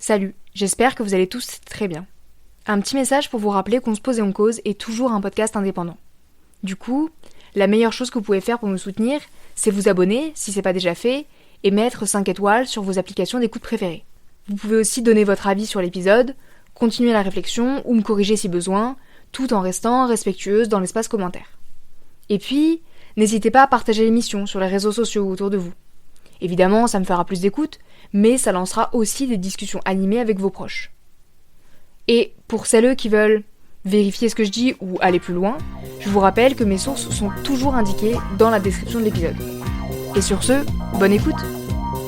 Salut, j'espère que vous allez tous très bien. Un petit message pour vous rappeler qu'on se pose et on cause est toujours un podcast indépendant. Du coup, la meilleure chose que vous pouvez faire pour nous soutenir, c'est vous abonner, si c'est pas déjà fait, et mettre 5 étoiles sur vos applications d'écoute préférées. Vous pouvez aussi donner votre avis sur l'épisode, continuer la réflexion ou me corriger si besoin, tout en restant respectueuse dans l'espace commentaire. Et puis, n'hésitez pas à partager l'émission sur les réseaux sociaux autour de vous. Évidemment, ça me fera plus d'écoute, mais ça lancera aussi des discussions animées avec vos proches. Et pour celles qui veulent vérifier ce que je dis ou aller plus loin, je vous rappelle que mes sources sont toujours indiquées dans la description de l'épisode. Et sur ce, bonne écoute!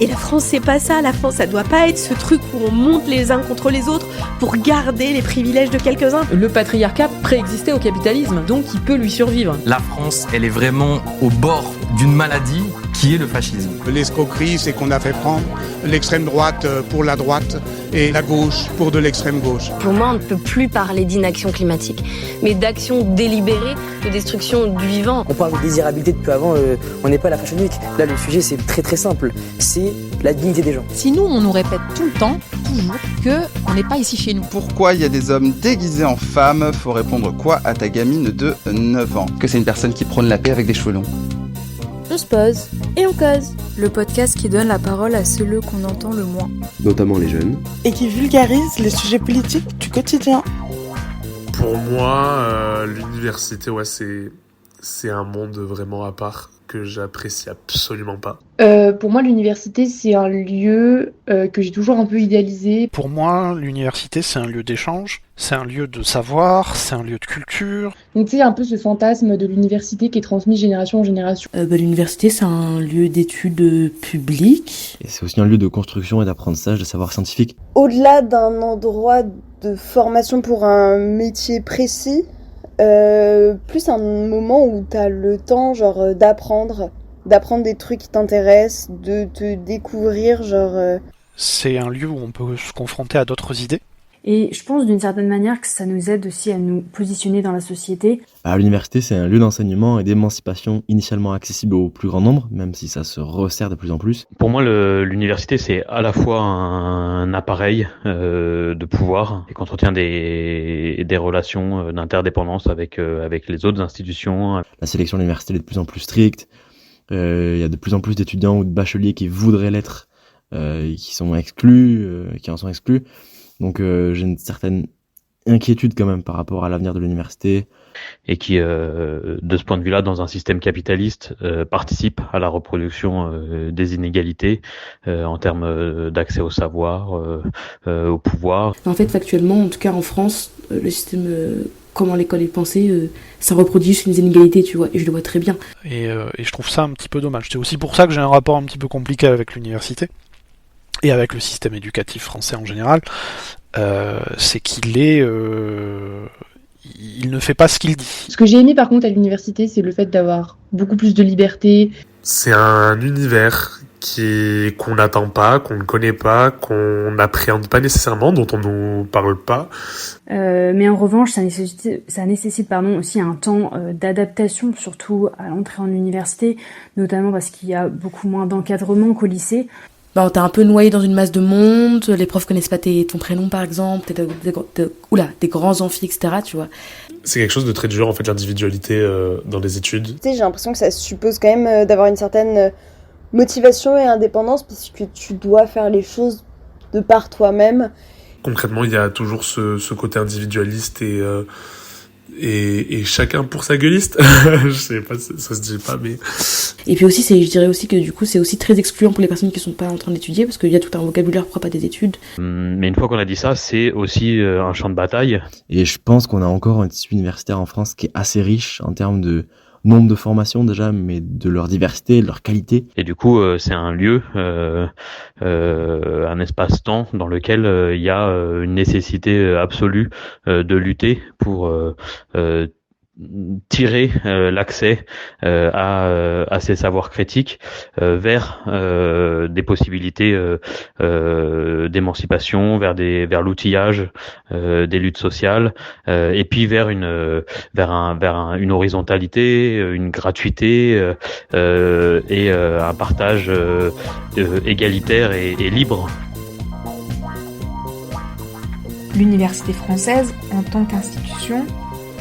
Et la France, c'est pas ça. La France, ça doit pas être ce truc où on monte les uns contre les autres pour garder les privilèges de quelques-uns. Le patriarcat préexistait au capitalisme, donc il peut lui survivre. La France, elle est vraiment au bord d'une maladie qui est le fascisme. L'escroquerie, c'est qu'on a fait prendre l'extrême droite pour la droite et la gauche pour de l'extrême gauche. Pour moi, on ne peut plus parler d'inaction climatique, mais d'action délibérée, de destruction du vivant. On parle de désirabilité depuis avant, on n'est pas à la Fashion Week. Là, le sujet, c'est très très simple. C'est la dignité des gens. Si nous, on nous répète tout le temps, toujours, qu'on n'est pas ici chez nous. Pourquoi il y a des hommes déguisés en femmes? Faut répondre quoi à ta gamine de 9 ans? Que c'est une personne qui prône la paix avec des cheveux longs. On se pose et on cause. Le podcast qui donne la parole à ceux qu'on entend le moins. Notamment les jeunes. Et qui vulgarise les sujets politiques du quotidien. Pour moi, l'université, c'est un monde vraiment à part que j'apprécie absolument pas. Pour moi, l'université, c'est un lieu que j'ai toujours un peu idéalisé. Pour moi, l'université, c'est un lieu d'échange, c'est un lieu de savoir, c'est un lieu de culture. Donc, tu sais, un peu ce fantasme de l'université qui est transmis génération en génération. L'université, c'est un lieu d'études publiques. Et c'est aussi un lieu de construction et d'apprentissage de savoir scientifique. Au-delà d'un endroit de formation pour un métier précis, plus un moment où t'as le temps d'apprendre des trucs qui t'intéressent, de te découvrir C'est un lieu où on peut se confronter à d'autres idées. Et je pense d'une certaine manière que ça nous aide aussi à nous positionner dans la société. L'université, c'est un lieu d'enseignement et d'émancipation initialement accessible au plus grand nombre, même si ça se resserre de plus en plus. Pour moi, l'université, c'est à la fois un appareil de pouvoir et qu'on entretient des relations d'interdépendance avec les autres institutions. La sélection de l'université est de plus en plus stricte. Il y a de plus en plus d'étudiants ou de bacheliers qui voudraient l'être, qui sont exclus, qui en sont exclus. Donc j'ai une certaine inquiétude quand même par rapport à l'avenir de l'université. Et qui, de ce point de vue-là, dans un système capitaliste, participe à la reproduction des inégalités en termes d'accès au savoir, au pouvoir. En fait, factuellement, en tout cas en France, le système, comment l'école est pensée, ça reproduit les inégalités, tu vois, et je le vois très bien. Et je trouve ça un petit peu dommage. C'est aussi pour ça que j'ai un rapport un petit peu compliqué avec l'université. Et avec le système éducatif français en général, c'est qu'il il ne fait pas ce qu'il dit. Ce que j'ai aimé par contre à l'université, c'est le fait d'avoir beaucoup plus de liberté. C'est un univers qu'on n'attend pas, qu'on ne connaît pas, qu'on n'appréhende pas nécessairement, dont on nous parle pas. Mais en revanche, ça nécessite aussi un temps d'adaptation, surtout à l'entrée en université, notamment parce qu'il y a beaucoup moins d'encadrement qu'au lycée. T'es un peu noyé dans une masse de monde, les profs connaissent pas ton prénom par exemple, t'es des grands amphis, etc. tu vois. C'est quelque chose de très dur en fait, l'individualité dans les études. Tu sais, j'ai l'impression que ça suppose quand même d'avoir une certaine motivation et indépendance parce que tu dois faire les choses de par toi-même. Concrètement, il y a toujours ce côté individualiste et chacun pour sa gueuliste. Je sais pas, ça se dit pas, mais... Et puis aussi, je dirais aussi que du coup, c'est aussi très excluant pour les personnes qui sont pas en train d'étudier, parce qu'il y a tout un vocabulaire propre à des études. Mais une fois qu'on a dit ça, c'est aussi un champ de bataille. Et je pense qu'on a encore un tissu universitaire en France qui est assez riche en termes de nombre de formations déjà, mais de leur diversité, de leur qualité. Et du coup, c'est un lieu, un espace-temps dans lequel il y a une nécessité absolue de lutter pour tirer l'accès à ces savoirs critiques vers des possibilités d'émancipation, vers l'outillage des luttes sociales, et puis vers une horizontalité, une gratuité et un partage égalitaire et libre. l'université française en tant qu'institution,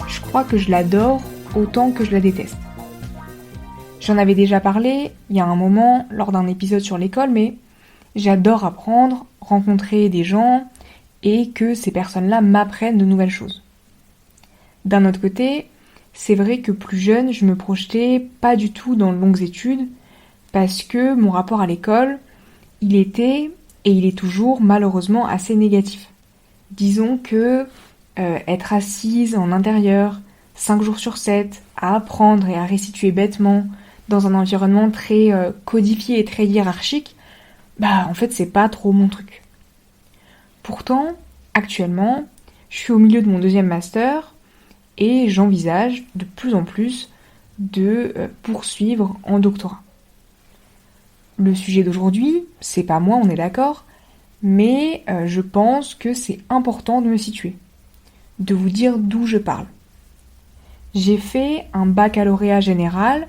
je crois que je l'adore autant que je la déteste. J'en avais déjà parlé il y a un moment lors d'un épisode sur l'école, mais j'adore apprendre, rencontrer des gens et que ces personnes-là m'apprennent de nouvelles choses. D'un autre côté, c'est vrai que plus jeune, je me projetais pas du tout dans de longues études parce que mon rapport à l'école, il était et il est toujours malheureusement assez négatif. Disons que être assise en intérieur 5 jours sur 7 à apprendre et à restituer bêtement dans un environnement très codifié et très hiérarchique, en fait c'est pas trop mon truc. Pourtant, actuellement, je suis au milieu de mon 2e master et j'envisage de plus en plus de poursuivre en doctorat. Le sujet d'aujourd'hui, c'est pas moi, on est d'accord, mais je pense que c'est important de me situer, de vous dire d'où je parle. J'ai fait un baccalauréat général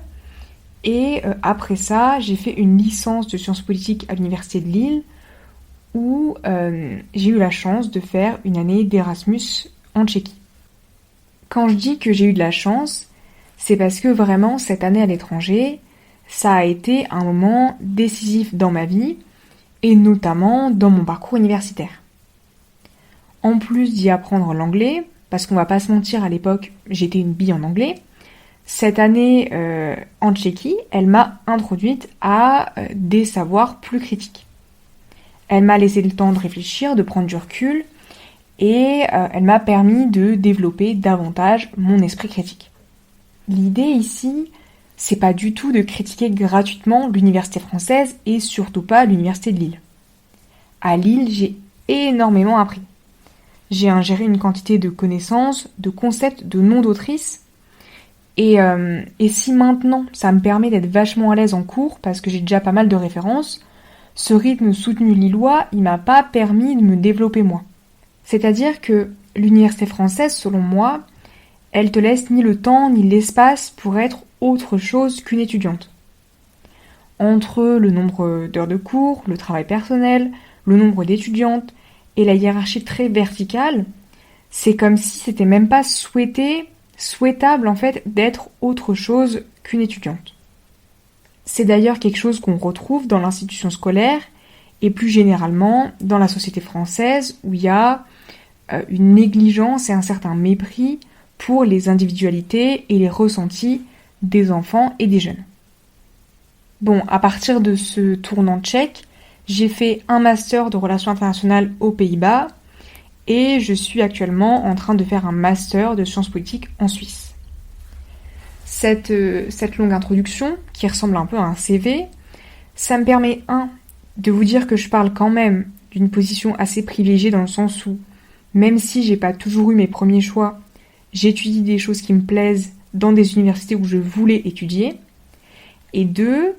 et après ça, j'ai fait une licence de sciences politiques à l'université de Lille où j'ai eu la chance de faire une année d'Erasmus en Tchéquie. Quand je dis que j'ai eu de la chance, c'est parce que vraiment cette année à l'étranger, ça a été un moment décisif dans ma vie et notamment dans mon parcours universitaire. En plus d'y apprendre l'anglais, parce qu'on va pas se mentir, à l'époque, j'étais une bille en anglais, cette année en Tchéquie, elle m'a introduite à des savoirs plus critiques. Elle m'a laissé le temps de réfléchir, de prendre du recul, et elle m'a permis de développer davantage mon esprit critique. L'idée ici, c'est pas du tout de critiquer gratuitement l'université française et surtout pas l'université de Lille. À Lille, j'ai énormément appris. J'ai ingéré une quantité de connaissances, de concepts, de noms d'autrices. Et si maintenant ça me permet d'être vachement à l'aise en cours, parce que j'ai déjà pas mal de références, ce rythme soutenu lillois, il m'a pas permis de me développer moi. C'est-à-dire que l'université française, selon moi, elle te laisse ni le temps ni l'espace pour être autre chose qu'une étudiante. Entre le nombre d'heures de cours, le travail personnel, le nombre d'étudiantes et la hiérarchie très verticale, c'est comme si c'était même pas souhaitable en fait d'être autre chose qu'une étudiante. C'est d'ailleurs quelque chose qu'on retrouve dans l'institution scolaire et plus généralement dans la société française où il y a une négligence et un certain mépris pour les individualités et les ressentis des enfants et des jeunes. Bon, à partir de ce tournant tchèque, j'ai fait un master de relations internationales aux Pays-Bas et je suis actuellement en train de faire un master de sciences politiques en Suisse. Cette longue introduction, qui ressemble un peu à un CV, ça me permet, de vous dire que je parle quand même d'une position assez privilégiée dans le sens où, même si j'ai pas toujours eu mes premiers choix, j'étudie des choses qui me plaisent dans des universités où je voulais étudier. Et 2,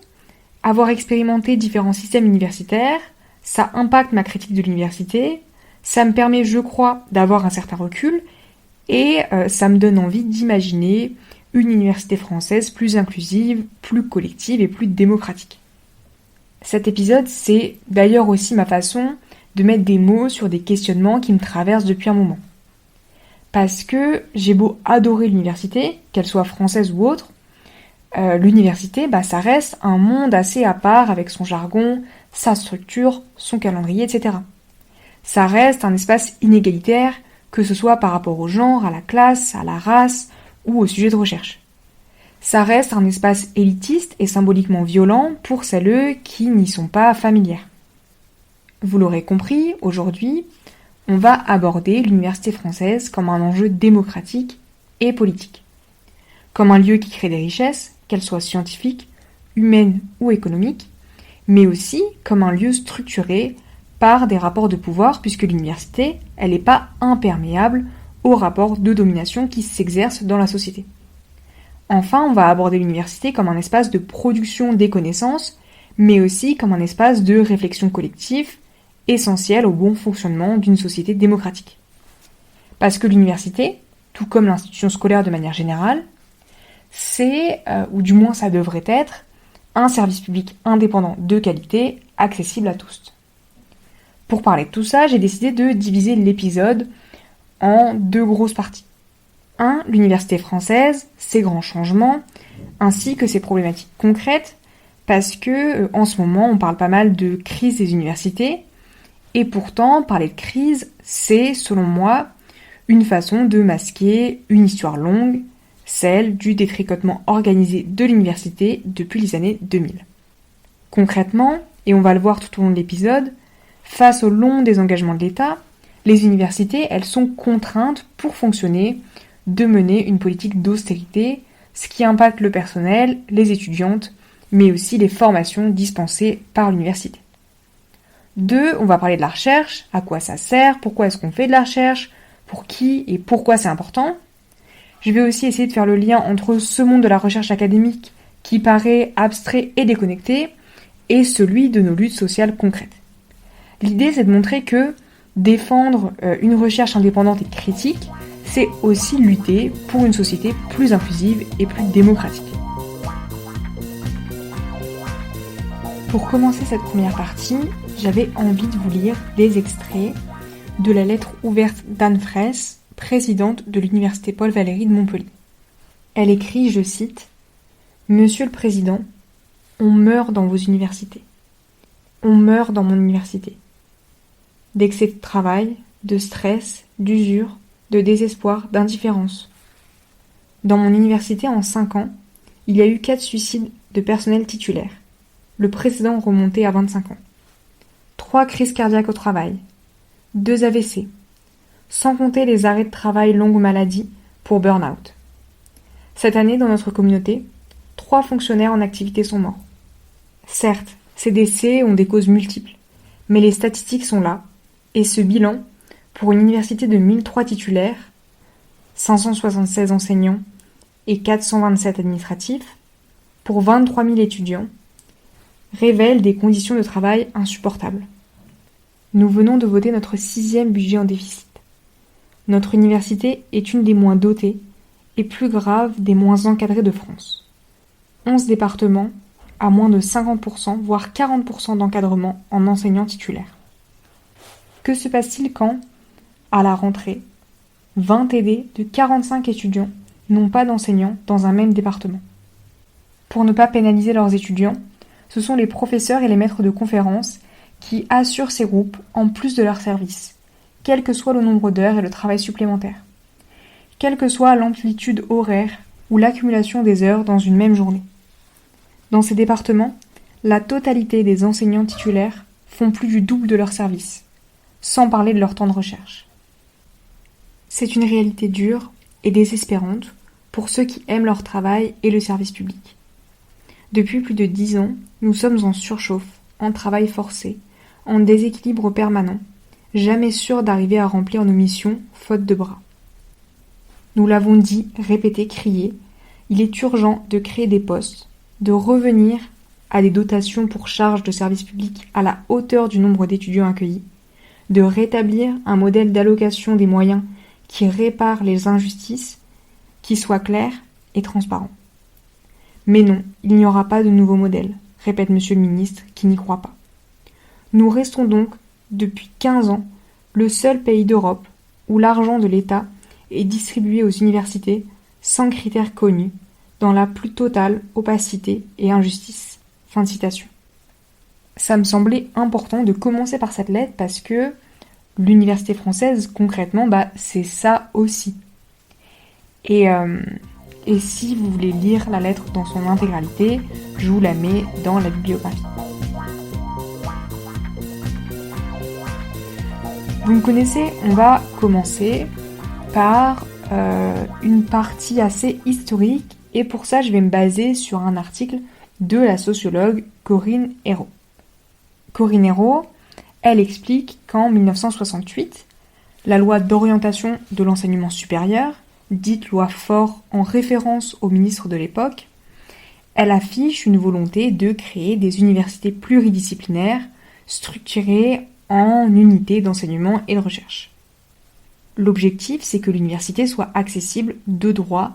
avoir expérimenté différents systèmes universitaires, ça impacte ma critique de l'université, ça me permet, je crois, d'avoir un certain recul, et ça me donne envie d'imaginer une université française plus inclusive, plus collective et plus démocratique. Cet épisode, c'est d'ailleurs aussi ma façon de mettre des mots sur des questionnements qui me traversent depuis un moment. Parce que j'ai beau adorer l'université, qu'elle soit française ou autre, l'université, ça reste un monde assez à part avec son jargon, sa structure, son calendrier, etc. Ça reste un espace inégalitaire, que ce soit par rapport au genre, à la classe, à la race ou au sujet de recherche. Ça reste un espace élitiste et symboliquement violent pour celles qui n'y sont pas familières. Vous l'aurez compris, aujourd'hui, on va aborder l'université française comme un enjeu démocratique et politique. Comme un lieu qui crée des richesses, qu'elles soient scientifiques, humaines ou économiques, mais aussi comme un lieu structuré par des rapports de pouvoir, puisque l'université, elle n'est pas imperméable aux rapports de domination qui s'exercent dans la société. Enfin, on va aborder l'université comme un espace de production des connaissances, mais aussi comme un espace de réflexion collective, essentiel au bon fonctionnement d'une société démocratique. Parce que l'université, tout comme l'institution scolaire de manière générale, c'est, ou du moins ça devrait être, un service public indépendant de qualité, accessible à tous. Pour parler de tout ça, j'ai décidé de diviser l'épisode en 2 grosses parties. 1. L'université française, ses grands changements, ainsi que ses problématiques concrètes, parce que en ce moment, on parle pas mal de crise des universités, et pourtant, parler de crise, c'est, selon moi, une façon de masquer une histoire longue, celle du détricotement organisé de l'université depuis les années 2000. Concrètement, et on va le voir tout au long de l'épisode, face au long désengagement de l'État, les universités, elles sont contraintes pour fonctionner de mener une politique d'austérité, ce qui impacte le personnel, les étudiantes, mais aussi les formations dispensées par l'université. 2, on va parler de la recherche, à quoi ça sert, pourquoi est-ce qu'on fait de la recherche, pour qui et pourquoi c'est important. Je vais aussi essayer de faire le lien entre ce monde de la recherche académique qui paraît abstrait et déconnecté et celui de nos luttes sociales concrètes. L'idée, c'est de montrer que défendre une recherche indépendante et critique, c'est aussi lutter pour une société plus inclusive et plus démocratique. Pour commencer cette première partie, j'avais envie de vous lire des extraits de la lettre ouverte d'Anne Fraisse, présidente de l'Université Paul Valéry de Montpellier. Elle écrit, je cite, « Monsieur le Président, on meurt dans vos universités. On meurt dans mon université. D'excès de travail, de stress, d'usure, de désespoir, d'indifférence. Dans mon université, en 5 ans, il y a eu 4 suicides de personnel titulaire. Le précédent remontait à 25 ans. 3 crises cardiaques au travail. 2 AVC. Sans compter les arrêts de travail longue maladie pour burn-out. Cette année, dans notre communauté, 3 fonctionnaires en activité sont morts. Certes, ces décès ont des causes multiples, mais les statistiques sont là, et ce bilan, pour une université de 1003 titulaires, 576 enseignants et 427 administratifs, pour 23 000 étudiants, révèle des conditions de travail insupportables. Nous venons de voter notre 6e budget en déficit. Notre université est une des moins dotées et plus grave des moins encadrées de France. 11 départements à moins de 50%, voire 40% d'encadrement en enseignants titulaires. Que se passe-t-il quand, à la rentrée, 20 TD de 45 étudiants n'ont pas d'enseignants dans un même département? Pour ne pas pénaliser leurs étudiants, ce sont les professeurs et les maîtres de conférences qui assurent ces groupes en plus de leur service, quel que soit le nombre d'heures et le travail supplémentaire, quelle que soit l'amplitude horaire ou l'accumulation des heures dans une même journée. Dans ces départements, la totalité des enseignants titulaires font plus du double de leur service, sans parler de leur temps de recherche. C'est une réalité dure et désespérante pour ceux qui aiment leur travail et le service public. Depuis plus de 10 ans, nous sommes en surchauffe, en travail forcé, en déséquilibre permanent, jamais sûrs d'arriver à remplir nos missions, faute de bras. Nous l'avons dit, répété, crié, il est urgent de créer des postes, de revenir à des dotations pour charges de service public à la hauteur du nombre d'étudiants accueillis, de rétablir un modèle d'allocation des moyens qui répare les injustices, qui soit clair et transparent. Mais non, il n'y aura pas de nouveau modèle, répète Monsieur le ministre, qui n'y croit pas. Nous restons donc, depuis 15 ans, le seul pays d'Europe où l'argent de l'État est distribué aux universités sans critères connus, dans la plus totale opacité et injustice. Fin de citation. Ça me semblait important de commencer par cette lettre parce que l'université française, concrètement, c'est ça aussi. Et si vous voulez lire la lettre dans son intégralité, je vous la mets dans la bibliographie. Vous me connaissez, on va commencer par une partie assez historique et pour ça je vais me baser sur un article de la sociologue Corinne Hérault. Corinne Hérault, elle explique qu'en 1968, la loi d'orientation de l'enseignement supérieur, dite loi Faure en référence au ministre de l'époque, elle affiche une volonté de créer des universités pluridisciplinaires structurées en unités d'enseignement et de recherche. L'objectif, c'est que l'université soit accessible de droit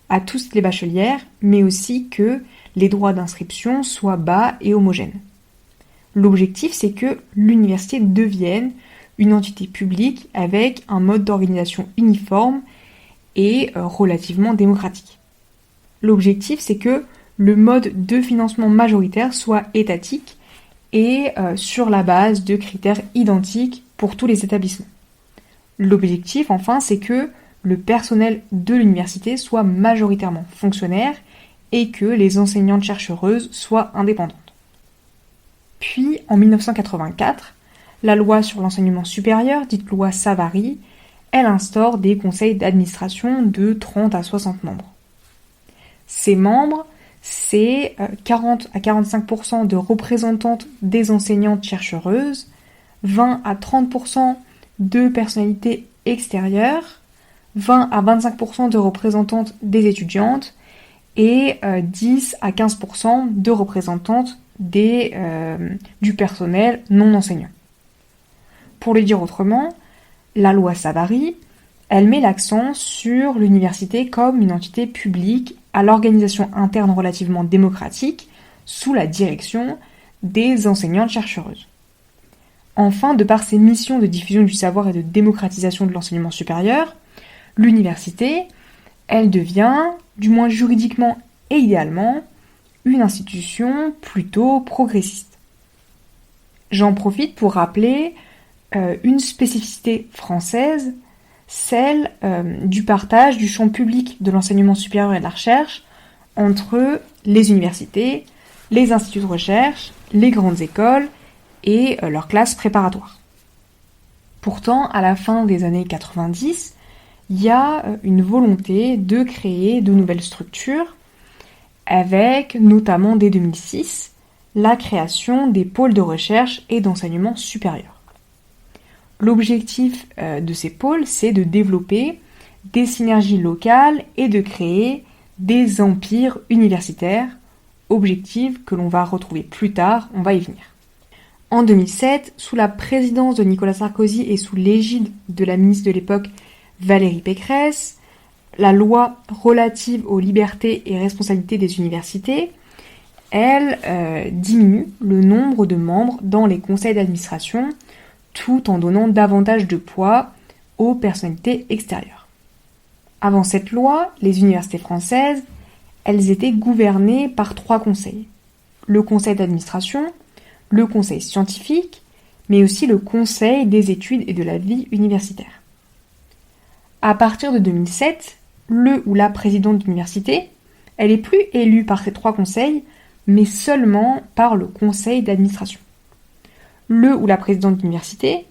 à toutes les bachelières, mais aussi que les droits d'inscription soient bas et homogènes. L'objectif, c'est que l'université devienne une entité publique avec un mode d'organisation uniforme et relativement démocratique. L'objectif, c'est que le mode de financement majoritaire soit étatique et sur la base de critères identiques pour tous les établissements. L'objectif, enfin, c'est que le personnel de l'université soit majoritairement fonctionnaire et que les enseignantes-chercheuses soient indépendantes. Puis, en 1984, la loi sur l'enseignement supérieur, dite loi Savary, elle instaure des conseils d'administration de 30 à 60 membres. Ces membres, c'est 40 à 45% de représentantes des enseignantes chercheuses, 20 à 30% de personnalités extérieures, 20 à 25% de représentantes des étudiantes et 10 à 15% de représentantes du personnel non enseignant. Pour le dire autrement, la loi Savary, elle met l'accent sur l'université comme une entité publique à l'organisation interne relativement démocratique sous la direction des enseignantes-chercheuses. Enfin, de par ses missions de diffusion du savoir et de démocratisation de l'enseignement supérieur, l'université, elle devient, du moins juridiquement et idéalement, une institution plutôt progressiste. J'en profite pour rappeler une spécificité française, celle du partage du champ public de l'enseignement supérieur et de la recherche entre les universités, les instituts de recherche, les grandes écoles et leurs classes préparatoires. Pourtant, à la fin des années 90, il y a une volonté de créer de nouvelles structures, avec notamment dès 2006 la création des pôles de recherche et d'enseignement supérieur. L'objectif de ces pôles, c'est de développer des synergies locales et de créer des empires universitaires, objectif que l'on va retrouver plus tard, on va y venir. En 2007, sous la présidence de Nicolas Sarkozy et sous l'égide de la ministre de l'époque Valérie Pécresse, la loi relative aux libertés et responsabilités des universités, elle diminue le nombre de membres dans les conseils d'administration tout en donnant davantage de poids aux personnalités extérieures. Avant cette loi, les universités françaises, elles étaient gouvernées par 3 conseils. Le conseil d'administration, le conseil scientifique, mais aussi le conseil des études et de la vie universitaire. À partir de 2007, le ou la présidente d'université, elle n'est plus élue par ces 3 conseils, mais seulement par le conseil d'administration. Le ou la présidente d'université,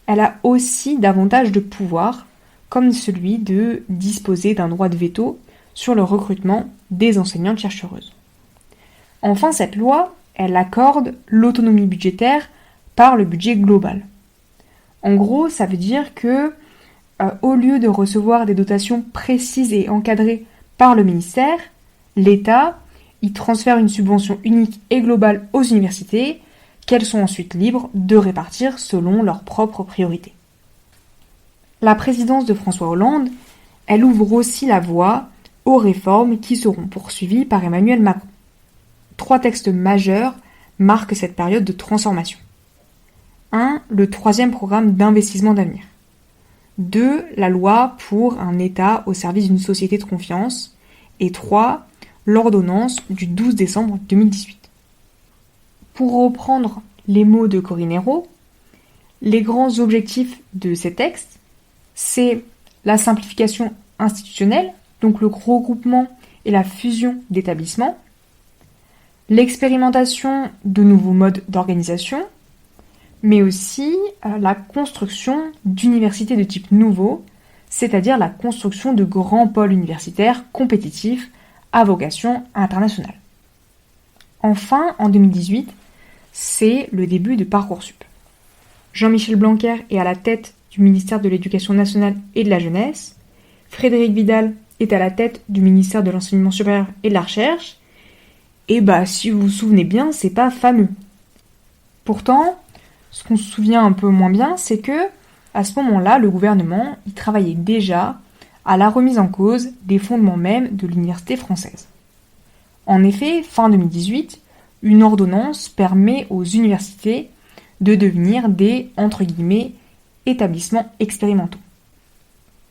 elle a aussi davantage de pouvoir, comme celui de disposer d'un droit de veto sur le recrutement des enseignantes-chercheuses. Enfin, cette loi, elle accorde l'autonomie budgétaire par le budget global. En gros, ça veut dire que, au lieu de recevoir des dotations précises et encadrées par le ministère, l'État y transfère une subvention unique et globale aux universités, qu'elles sont ensuite libres de répartir selon leurs propres priorités. La présidence de François Hollande, elle ouvre aussi la voie aux réformes qui seront poursuivies par Emmanuel Macron. 3 textes majeurs marquent cette période de transformation. 1. Le 3e programme d'investissement d'avenir. 2. La loi pour un État au service d'une société de confiance. Et 3. L'ordonnance du 12 décembre 2018. Pour reprendre les mots de Corinne Hérault, les grands objectifs de ces textes, c'est la simplification institutionnelle, donc le regroupement et la fusion d'établissements, l'expérimentation de nouveaux modes d'organisation, mais aussi la construction d'universités de type nouveau, c'est-à-dire la construction de grands pôles universitaires compétitifs à vocation internationale. Enfin, en 2018, c'est le début de Parcoursup. Jean-Michel Blanquer est à la tête du ministère de l'Éducation nationale et de la jeunesse, Frédérique Vidal est à la tête du ministère de l'Enseignement supérieur et de la recherche, et si vous vous souvenez bien, c'est pas fameux. Pourtant, ce qu'on se souvient un peu moins bien, c'est que, à ce moment-là, le gouvernement y travaillait déjà à la remise en cause des fondements même de l'université française. En effet, fin 2018, une ordonnance permet aux universités de devenir des, entre guillemets, établissements expérimentaux.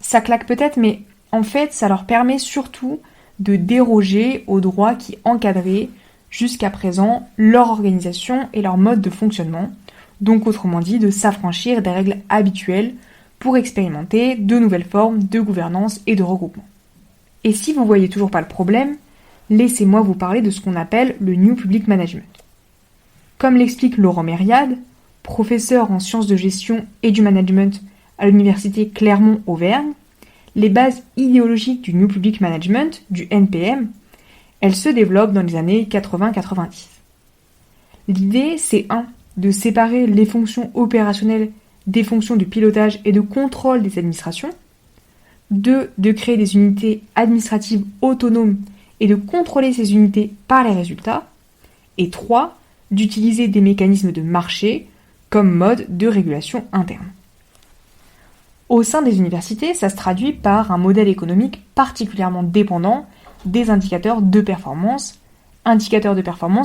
Ça claque peut-être, mais en fait, ça leur permet surtout de déroger aux droits qui encadraient jusqu'à présent leur organisation et leur mode de fonctionnement, donc autrement dit de s'affranchir des règles habituelles pour expérimenter de nouvelles formes de gouvernance et de regroupement. Et si vous voyez toujours pas le problème, laissez-moi vous parler de ce qu'on appelle le New Public Management. Comme l'explique Laurent Mériade, professeur en sciences de gestion et du management à l'université Clermont-Auvergne, les bases idéologiques du New Public Management, du NPM, elles se développent dans les années 80-90. L'idée, c'est de séparer les fonctions opérationnelles des fonctions de pilotage et de contrôle des administrations, 2. De créer des unités administratives autonomes et de contrôler ces unités par les résultats, et 3. D'utiliser des mécanismes de marché comme mode de régulation interne. Au sein des universités, ça se traduit par un modèle économique particulièrement dépendant des indicateurs de performance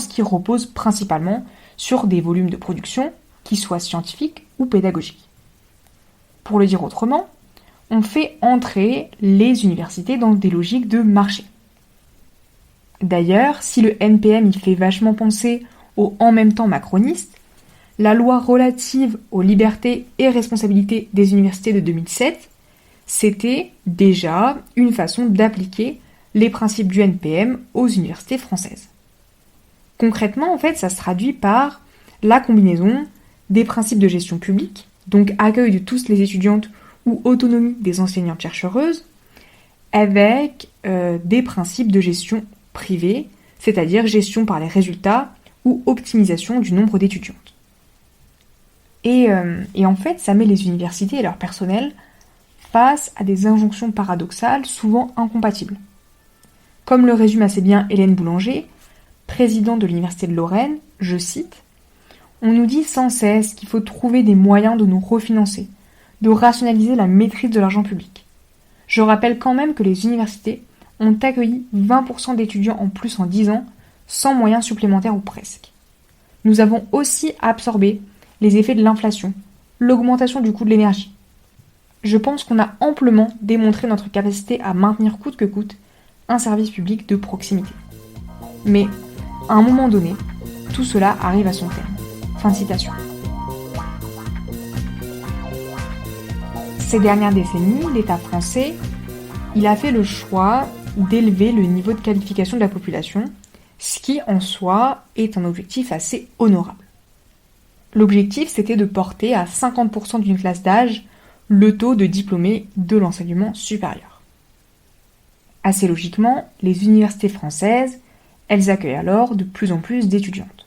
qui reposent principalement sur des volumes de production qui soient scientifiques ou pédagogiques. Pour le dire autrement, on fait entrer les universités dans des logiques de marché. D'ailleurs, si le NPM y fait vachement penser au en même temps macroniste, la loi relative aux libertés et responsabilités des universités de 2007, c'était déjà une façon d'appliquer les principes du NPM aux universités françaises. Concrètement, en fait, ça se traduit par la combinaison des principes de gestion publique, donc accueil de tous les étudiantes ou autonomie des enseignantes chercheuses, avec des principes de gestion privée, c'est-à-dire gestion par les résultats ou optimisation du nombre d'étudiantes. Et en fait, ça met les universités et leur personnel face à des injonctions paradoxales, souvent incompatibles. Comme le résume assez bien Hélène Boulanger, présidente de l'Université de Lorraine, je cite, « On nous dit sans cesse qu'il faut trouver des moyens de nous refinancer, de rationaliser la maîtrise de l'argent public. Je rappelle quand même que les universités ont accueilli 20% d'étudiants en plus en 10 ans, sans moyens supplémentaires ou presque. Nous avons aussi absorbé les effets de l'inflation, l'augmentation du coût de l'énergie. Je pense qu'on a amplement démontré notre capacité à maintenir coûte que coûte un service public de proximité. Mais, à un moment donné, tout cela arrive à son terme. » Fin de citation. Ces dernières décennies, l'État français, il a fait le choix d'élever le niveau de qualification de la population, ce qui en soi est un objectif assez honorable. L'objectif, c'était de porter à 50% d'une classe d'âge le taux de diplômés de l'enseignement supérieur. Assez logiquement, les universités françaises, elles accueillent alors de plus en plus d'étudiantes.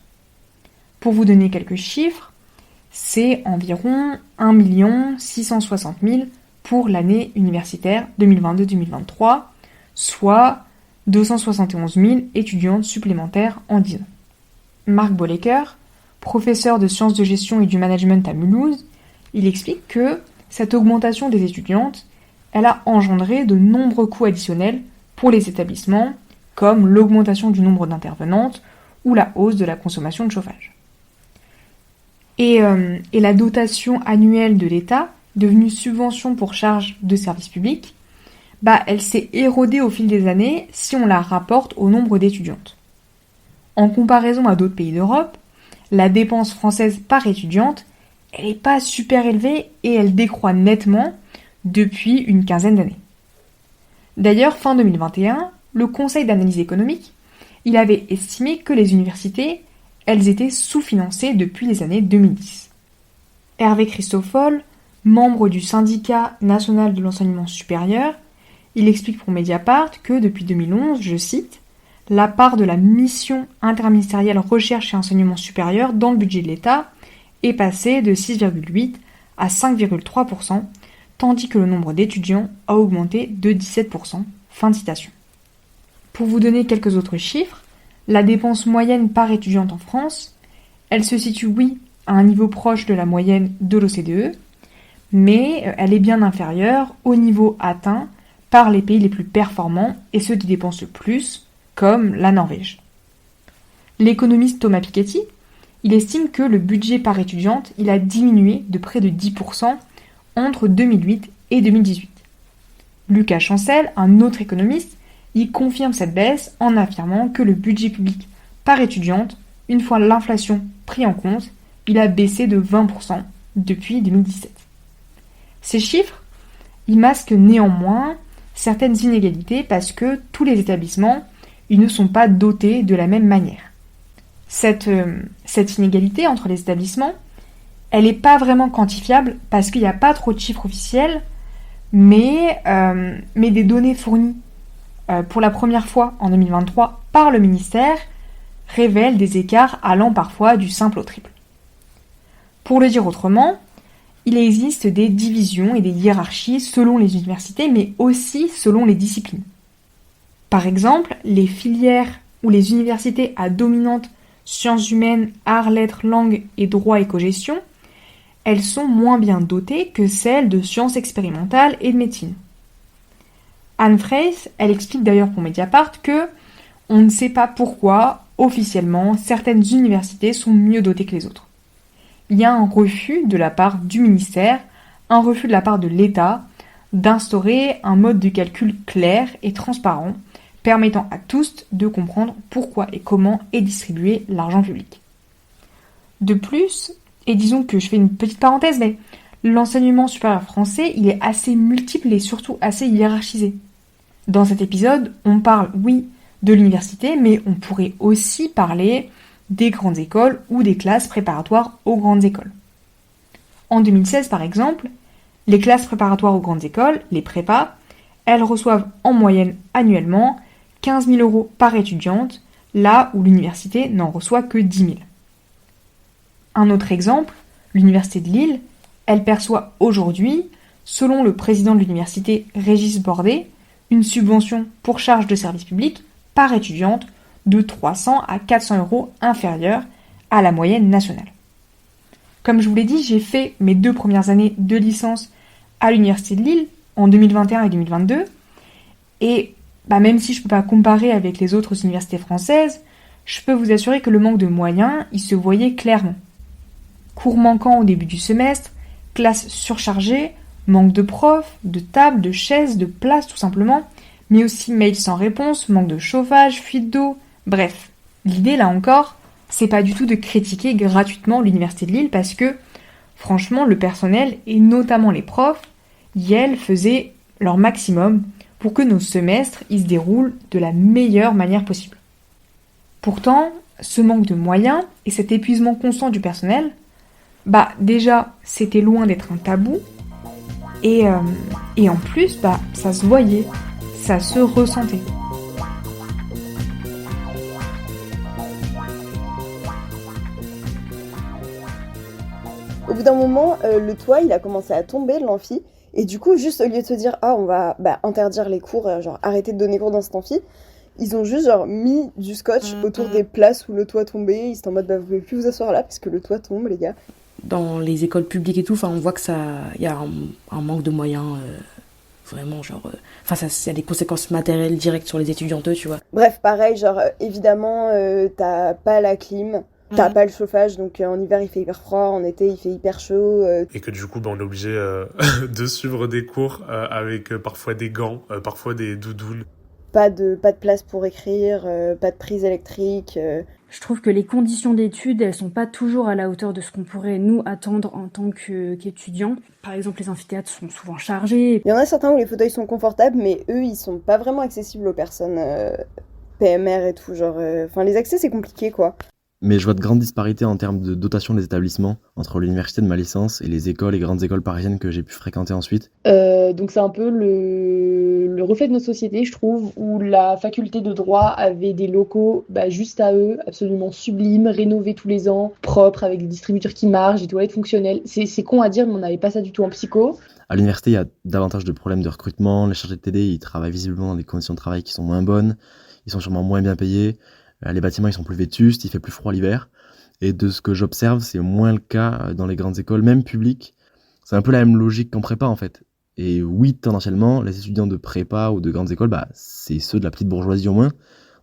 Pour vous donner quelques chiffres, c'est environ 1 660 000 pour l'année universitaire 2022-2023, soit 271 000 étudiantes supplémentaires en 10 ans. Marc Bollecker, professeur de sciences de gestion et du management à Mulhouse, il explique que cette augmentation des étudiantes, elle a engendré de nombreux coûts additionnels pour les établissements, comme l'augmentation du nombre d'intervenantes ou la hausse de la consommation de chauffage. Et la dotation annuelle de l'État, devenue subvention pour charges de services publics, elle s'est érodée au fil des années si on la rapporte au nombre d'étudiantes. En comparaison à d'autres pays d'Europe, la dépense française par étudiante, elle n'est pas super élevée et elle décroît nettement depuis une quinzaine d'années. D'ailleurs, fin 2021, le Conseil d'analyse économique, il avait estimé que les universités, elles étaient sous-financées depuis les années 2010. Hervé Christoffel, membre du syndicat national de l'enseignement supérieur, il explique pour Mediapart que depuis 2011, je cite, « La part de la mission interministérielle recherche et enseignement supérieur dans le budget de l'État est passée de 6,8 à 5,3%, tandis que le nombre d'étudiants a augmenté de 17%. » Fin de citation. Pour vous donner quelques autres chiffres, la dépense moyenne par étudiante en France, elle se situe, oui, à un niveau proche de la moyenne de l'OCDE, mais elle est bien inférieure au niveau atteint par les pays les plus performants et ceux qui dépensent le plus, comme la Norvège. L'économiste Thomas Piketty, il estime que le budget par étudiante, il a diminué de près de 10% entre 2008 et 2018. Lucas Chancel, un autre économiste, il confirme cette baisse en affirmant que le budget public par étudiante, une fois l'inflation pris en compte, il a baissé de 20% depuis 2017. Ces chiffres, ils masquent néanmoins certaines inégalités parce que tous les établissements, ils ne sont pas dotés de la même manière. Cette inégalité entre les établissements, elle n'est pas vraiment quantifiable parce qu'il n'y a pas trop de chiffres officiels, mais des données fournies pour la première fois en 2023 par le ministère révèlent des écarts allant parfois du simple au triple. Pour le dire autrement, il existe des divisions et des hiérarchies selon les universités, mais aussi selon les disciplines. Par exemple, les filières ou les universités à dominante sciences humaines, arts, lettres, langues et droit et cogestion, elles sont moins bien dotées que celles de sciences expérimentales et de médecine. Anne Fraisse, elle explique d'ailleurs pour Mediapart que on ne sait pas pourquoi, officiellement, certaines universités sont mieux dotées que les autres. Il y a un refus de la part du ministère, un refus de la part de l'État, d'instaurer un mode de calcul clair et transparent, permettant à tous de comprendre pourquoi et comment est distribué l'argent public. De plus, et disons que je fais une petite parenthèse, mais l'enseignement supérieur français, il est assez multiple et surtout assez hiérarchisé. Dans cet épisode, on parle, oui, de l'université, mais on pourrait aussi parler des grandes écoles ou des classes préparatoires aux grandes écoles. En 2016, par exemple, les classes préparatoires aux grandes écoles, les prépas, elles reçoivent en moyenne annuellement 15 000 € par étudiante, là où l'université n'en reçoit que 10 000. Un autre exemple, l'université de Lille, elle perçoit aujourd'hui, selon le président de l'université Régis Bordet, une subvention pour charge de service public par étudiante de 300 à 400 € inférieure à la moyenne nationale. Comme je vous l'ai dit, j'ai fait mes 2 premières années de licence à l'université de Lille en 2021 et 2022, et même si je ne peux pas comparer avec les autres universités françaises, je peux vous assurer que le manque de moyens, il se voyait clairement. Cours manquants au début du semestre, classes surchargées, manque de profs, de tables, de chaises, de places tout simplement, mais aussi mails sans réponse, manque de chauffage, fuite d'eau, bref. L'idée là encore, c'est pas du tout de critiquer gratuitement l'université de Lille parce que, franchement, le personnel, et notamment les profs, elles faisaient leur maximum pour que nos semestres ils se déroulent de la meilleure manière possible. Pourtant, ce manque de moyens et cet épuisement constant du personnel, déjà, c'était loin d'être un tabou, et en plus, ça se voyait, ça se ressentait. Au bout d'un moment, le toit, il a commencé à tomber de l'amphi, et du coup, juste au lieu de se dire « Ah, on va interdire les cours, genre arrêter de donner cours dans cet amphi », ils ont juste mis du scotch autour des places où le toit tombait. Ils étaient en mode vous pouvez plus vous asseoir là parce que le toit tombe, les gars. Dans les écoles publiques et tout, on voit que il y a un manque de moyens, vraiment, ça a des conséquences matérielles directes sur les étudianteux, tu vois. Bref, pareil, évidemment, t'as pas la clim, t'as pas le chauffage, donc en hiver il fait hyper froid, en été il fait hyper chaud. Et que du coup, on est obligé de suivre des cours avec parfois des gants, parfois des doudounes. Pas de place pour écrire, pas de prise électrique. Je trouve que les conditions d'études, elles sont pas toujours à la hauteur de ce qu'on pourrait nous attendre en tant qu'étudiants. Par exemple, les amphithéâtres sont souvent chargés. Il y en a certains où les fauteuils sont confortables, mais eux, ils sont pas vraiment accessibles aux personnes PMR et tout. Les accès, c'est compliqué, quoi. Mais je vois de grandes disparités en termes de dotation des établissements entre l'université de ma licence et les grandes écoles parisiennes que j'ai pu fréquenter ensuite. Donc c'est un peu le reflet de notre société, je trouve, où la faculté de droit avait des locaux juste à eux, absolument sublimes, rénovés tous les ans, propres, avec des distributeurs qui marchent, des toilettes fonctionnelles. C'est con à dire, mais on n'avait pas ça du tout en psycho. À l'université, il y a davantage de problèmes de recrutement. Les chargés de TD, ils travaillent visiblement dans des conditions de travail qui sont moins bonnes. Ils sont sûrement moins bien payés. Les bâtiments, ils sont plus vétustes, il fait plus froid l'hiver. Et de ce que j'observe, c'est moins le cas dans les grandes écoles, même publiques. C'est un peu la même logique qu'en prépa, en fait. Et oui, tendanciellement, les étudiants de prépa ou de grandes écoles, c'est ceux de la petite bourgeoisie au moins.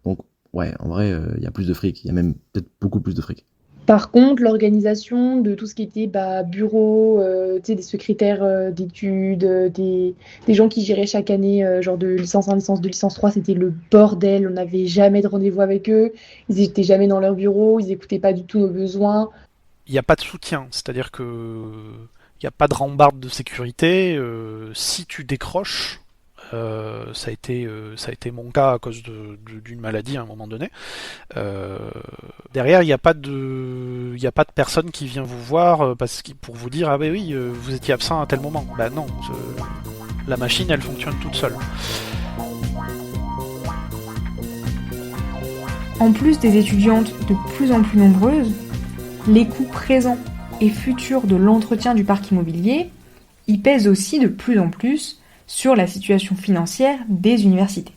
Donc, ouais, en vrai, il y a plus de fric. Il y a même peut-être beaucoup plus de fric. Par contre, l'organisation de tout ce qui était bureau, des secrétaires d'études, des gens qui géraient chaque année, genre de licence 1, licence 2, licence 3, c'était le bordel. On n'avait jamais de rendez-vous avec eux. Ils n'étaient jamais dans leur bureau. Ils n'écoutaient pas du tout nos besoins. Il n'y a pas de soutien, c'est-à-dire que il n'y a pas de rambarde de sécurité. Si tu décroches, ça a été mon cas à cause d'une maladie à un moment donné. Derrière, il n'y a pas de personne qui vient vous voir pour vous dire ah ben oui, vous étiez absent à tel moment. Bah non, la machine elle fonctionne toute seule. En plus des étudiantes de plus en plus nombreuses, les coûts présents et futurs de l'entretien du parc immobilier y pèsent aussi de plus en plus sur la situation financière des universités.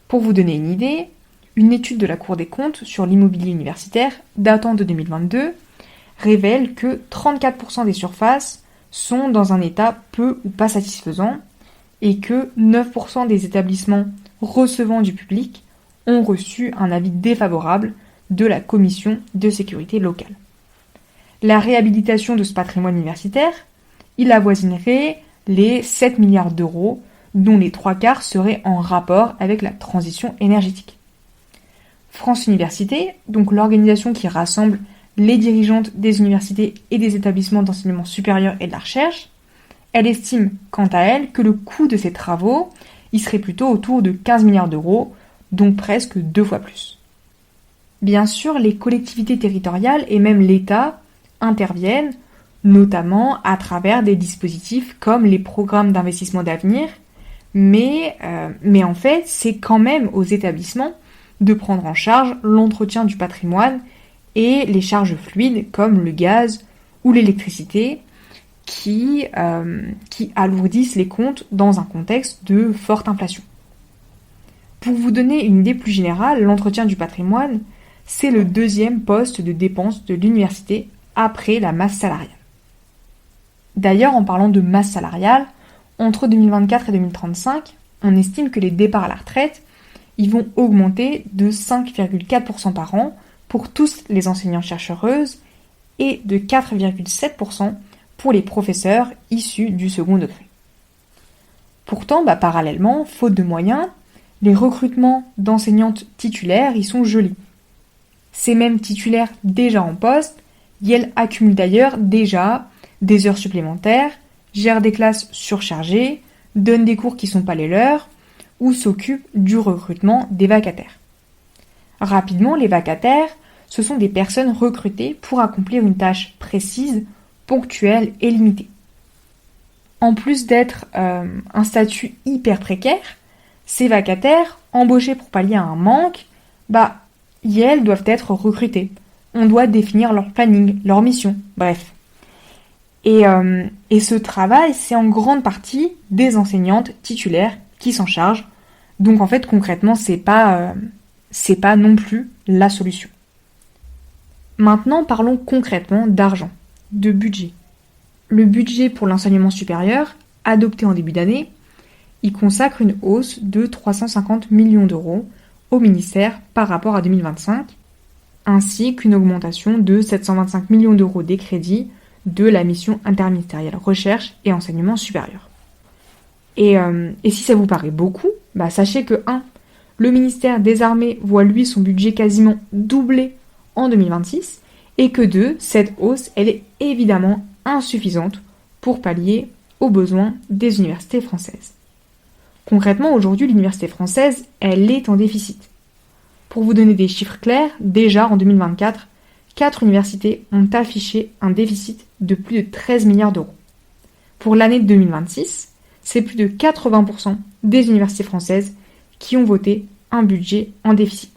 Pour vous donner une idée, une étude de la Cour des comptes sur l'immobilier universitaire datant de 2022 révèle que 34% des surfaces sont dans un état peu ou pas satisfaisant et que 9% des établissements recevant du public ont reçu un avis défavorable de la Commission de sécurité locale. La réhabilitation de ce patrimoine universitaire, il avoisinerait les 7 milliards d'euros, dont les 3/4 seraient en rapport avec la transition énergétique. France Université, donc l'organisation qui rassemble les dirigeantes des universités et des établissements d'enseignement supérieur et de la recherche, elle estime quant à elle que le coût de ces travaux y serait plutôt autour de 15 milliards d'euros, donc presque 2 fois plus. Bien sûr, les collectivités territoriales et même l'État interviennent, notamment à travers des dispositifs comme les programmes d'investissement d'avenir, mais en fait, c'est quand même aux établissements de prendre en charge l'entretien du patrimoine et les charges fluides comme le gaz ou l'électricité qui alourdissent les comptes dans un contexte de forte inflation. Pour vous donner une idée plus générale, l'entretien du patrimoine, c'est le 2e poste de dépense de l'université après la masse salariale. D'ailleurs, en parlant de masse salariale, entre 2024 et 2035, on estime que les départs à la retraite ils vont augmenter de 5,4% par an pour tous les enseignants-chercheuses et de 4,7% pour les professeurs issus du second degré. Pourtant, parallèlement, faute de moyens, les recrutements d'enseignantes titulaires y sont gelés. Ces mêmes titulaires déjà en poste, elles accumulent d'ailleurs déjà des heures supplémentaires, gèrent des classes surchargées, donnent des cours qui ne sont pas les leurs, ou s'occupent du recrutement des vacataires. Rapidement, les vacataires, ce sont des personnes recrutées pour accomplir une tâche précise, ponctuelle et limitée. En plus d'être un statut hyper précaire, ces vacataires, embauchés pour pallier à un manque, elles doivent être recrutées. On doit définir leur planning, leur mission, bref. Et ce travail, c'est en grande partie des enseignantes titulaires qui s'en chargent. Donc en fait, concrètement, c'est pas non plus la solution. Maintenant, parlons concrètement d'argent, de budget. Le budget pour l'enseignement supérieur, adopté en début d'année, il consacre une hausse de 350 millions d'euros au ministère par rapport à 2025, ainsi qu'une augmentation de 725 millions d'euros des crédits de la mission interministérielle recherche et enseignement supérieur. Et si ça vous paraît beaucoup, sachez que 1. Le ministère des Armées voit lui son budget quasiment doublé en 2026, et que 2. Cette hausse, elle est évidemment insuffisante pour pallier aux besoins des universités françaises. Concrètement, aujourd'hui, l'université française, elle est en déficit. Pour vous donner des chiffres clairs, déjà en 2024, 4 universités ont affiché un déficit de plus de 13 milliards d'euros. Pour l'année 2026, c'est plus de 80% des universités françaises qui ont voté un budget en déficit.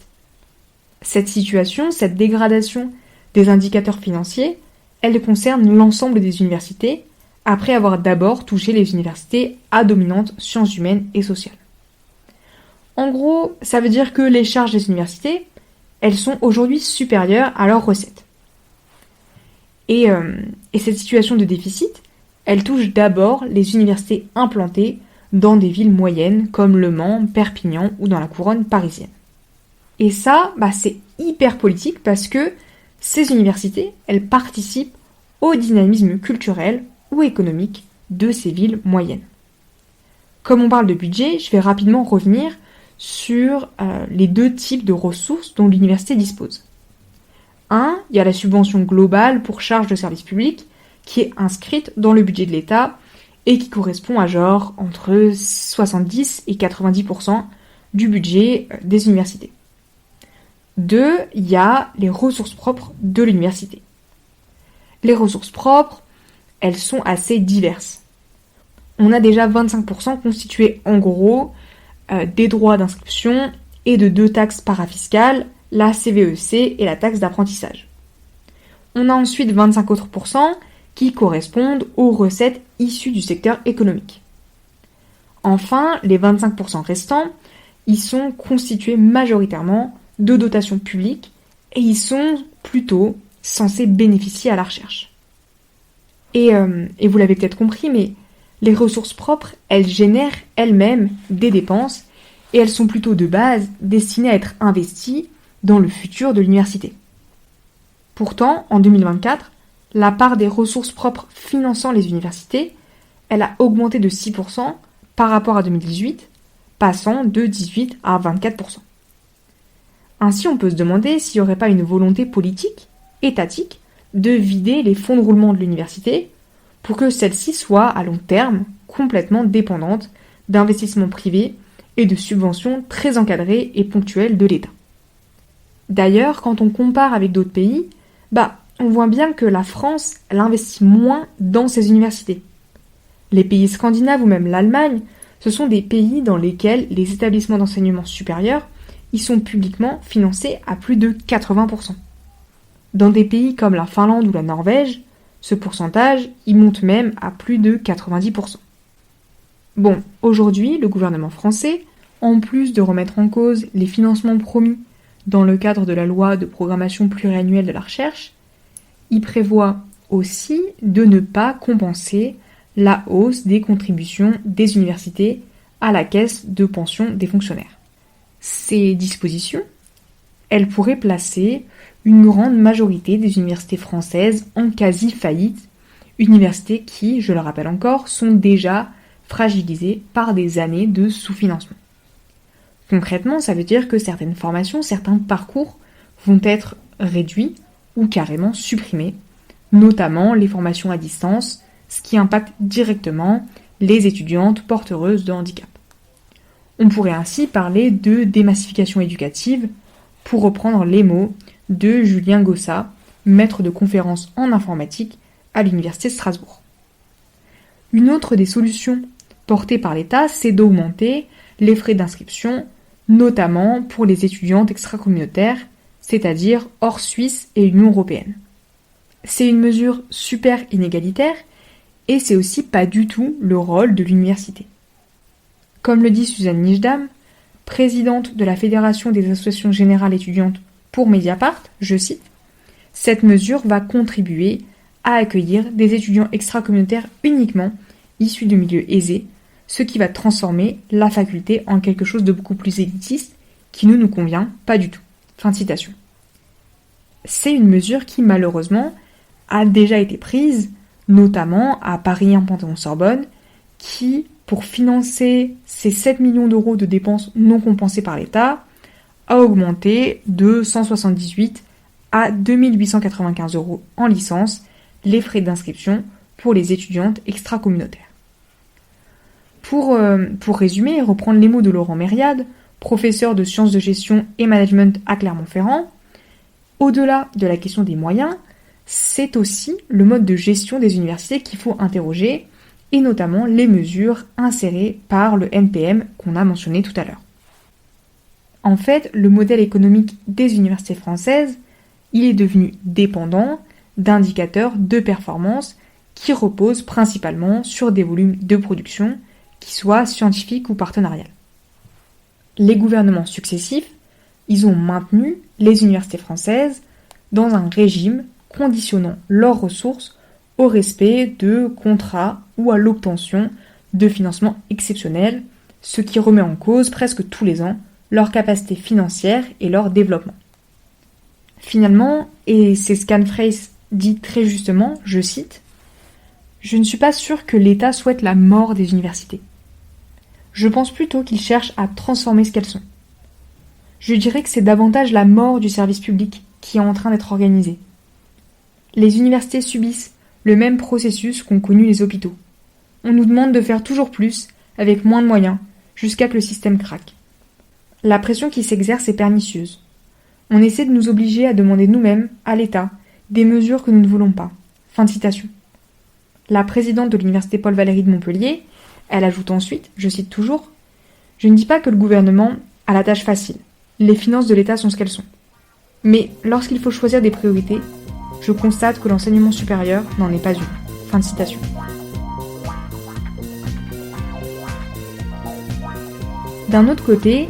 Cette situation, cette dégradation des indicateurs financiers, elle concerne l'ensemble des universités, après avoir d'abord touché les universités à dominante sciences humaines et sociales. En gros, ça veut dire que les charges des universités, elles sont aujourd'hui supérieures à leurs recettes. Et cette situation de déficit, elle touche d'abord les universités implantées dans des villes moyennes comme Le Mans, Perpignan ou dans la couronne parisienne. Et ça, c'est hyper politique parce que ces universités, elles participent au dynamisme culturel ou économique de ces villes moyennes. Comme on parle de budget, je vais rapidement revenir sur les deux types de ressources dont l'université dispose. Un, il y a la subvention globale pour charges de service public qui est inscrite dans le budget de l'État et qui correspond à genre entre 70 et 90% du budget des universités. Deux, il y a les ressources propres de l'université. Les ressources propres, elles sont assez diverses. On a déjà 25% constitués en gros des droits d'inscription et de deux taxes parafiscales, la CVEC et la taxe d'apprentissage. On a ensuite 25 autres pourcents qui correspondent aux recettes issues du secteur économique. Enfin, les 25% restants, ils sont constitués majoritairement de dotations publiques et ils sont plutôt censés bénéficier à la recherche. Et vous l'avez peut-être compris, mais les ressources propres, elles génèrent elles-mêmes des dépenses et elles sont plutôt de base destinées à être investies dans le futur de l'université. Pourtant, en 2024, la part des ressources propres finançant les universités, elle a augmenté de 6% par rapport à 2018, passant de 18 à 24%. Ainsi, on peut se demander s'il n'y aurait pas une volonté politique, étatique, de vider les fonds de roulement de l'université pour que celle-ci soit, à long terme, complètement dépendante d'investissements privés et de subventions très encadrées et ponctuelles de l'État. D'ailleurs, quand on compare avec d'autres pays, on voit bien que la France, elle investit moins dans ses universités. Les pays scandinaves ou même l'Allemagne, ce sont des pays dans lesquels les établissements d'enseignement supérieur ils sont publiquement financés à plus de 80%. Dans des pays comme la Finlande ou la Norvège, ce pourcentage, il monte même à plus de 90%. Bon, aujourd'hui, le gouvernement français, en plus de remettre en cause les financements promis dans le cadre de la loi de programmation pluriannuelle de la recherche, il prévoit aussi de ne pas compenser la hausse des contributions des universités à la caisse de pension des fonctionnaires. Ces dispositions, elles pourraient placer une grande majorité des universités françaises en quasi-faillite, universités qui, je le rappelle encore, sont déjà fragilisées par des années de sous-financement. Concrètement, ça veut dire que certaines formations, certains parcours vont être réduits ou carrément supprimés, notamment les formations à distance, ce qui impacte directement les étudiantes porteuses de handicap. On pourrait ainsi parler de démassification éducative, pour reprendre les mots de Julien Gossa, maître de conférences en informatique à l'Université de Strasbourg. Une autre des solutions portées par l'État, c'est d'augmenter les frais d'inscription, notamment pour les étudiantes extracommunautaires, c'est-à-dire hors Suisse et Union européenne. C'est une mesure super inégalitaire et c'est aussi pas du tout le rôle de l'université. Comme le dit Suzanne Nijdam, présidente de la Fédération des associations générales étudiantes pour Mediapart, je cite, « Cette mesure va contribuer à accueillir des étudiants extracommunautaires uniquement issus de milieux aisés, ce qui va transformer la faculté en quelque chose de beaucoup plus élitiste qui ne nous convient pas du tout. » Fin de citation. C'est une mesure qui, malheureusement, a déjà été prise, notamment à Paris 1 Panthéon-Sorbonne, qui, pour financer ces 7 millions d'euros de dépenses non compensées par l'État, a augmenté de 178 à 2895 euros en licence les frais d'inscription pour les étudiantes extracommunautaires. Pour résumer et reprendre les mots de Laurent Mériade, professeur de sciences de gestion et management à Clermont-Ferrand, au-delà de la question des moyens, c'est aussi le mode de gestion des universités qu'il faut interroger, et notamment les mesures insérées par le NPM qu'on a mentionné tout à l'heure. En fait, le modèle économique des universités françaises, il est devenu dépendant d'indicateurs de performance qui reposent principalement sur des volumes de production qui soient scientifiques ou partenariales. Les gouvernements successifs, ils ont maintenu les universités françaises dans un régime conditionnant leurs ressources au respect de contrats ou à l'obtention de financements exceptionnels, ce qui remet en cause presque tous les ans leur capacité financière et leur développement. Finalement, et c'est ce qu'Anne Fraisse dit très justement, je cite, « Je ne suis pas sûre que l'État souhaite la mort des universités. Je pense plutôt qu'il cherche à transformer ce qu'elles sont. Je dirais que c'est davantage la mort du service public qui est en train d'être organisée. Les universités subissent le même processus qu'ont connu les hôpitaux. On nous demande de faire toujours plus, avec moins de moyens, jusqu'à que le système craque. La pression qui s'exerce est pernicieuse. On essaie de nous obliger à demander nous-mêmes, à l'État, des mesures que nous ne voulons pas. » Fin de citation. La présidente de l'université Paul Valéry de Montpellier, elle ajoute ensuite, je cite toujours, « Je ne dis pas que le gouvernement a la tâche facile. Les finances de l'État sont ce qu'elles sont. Mais lorsqu'il faut choisir des priorités, je constate que l'enseignement supérieur n'en est pas une. » Fin de citation. D'un autre côté,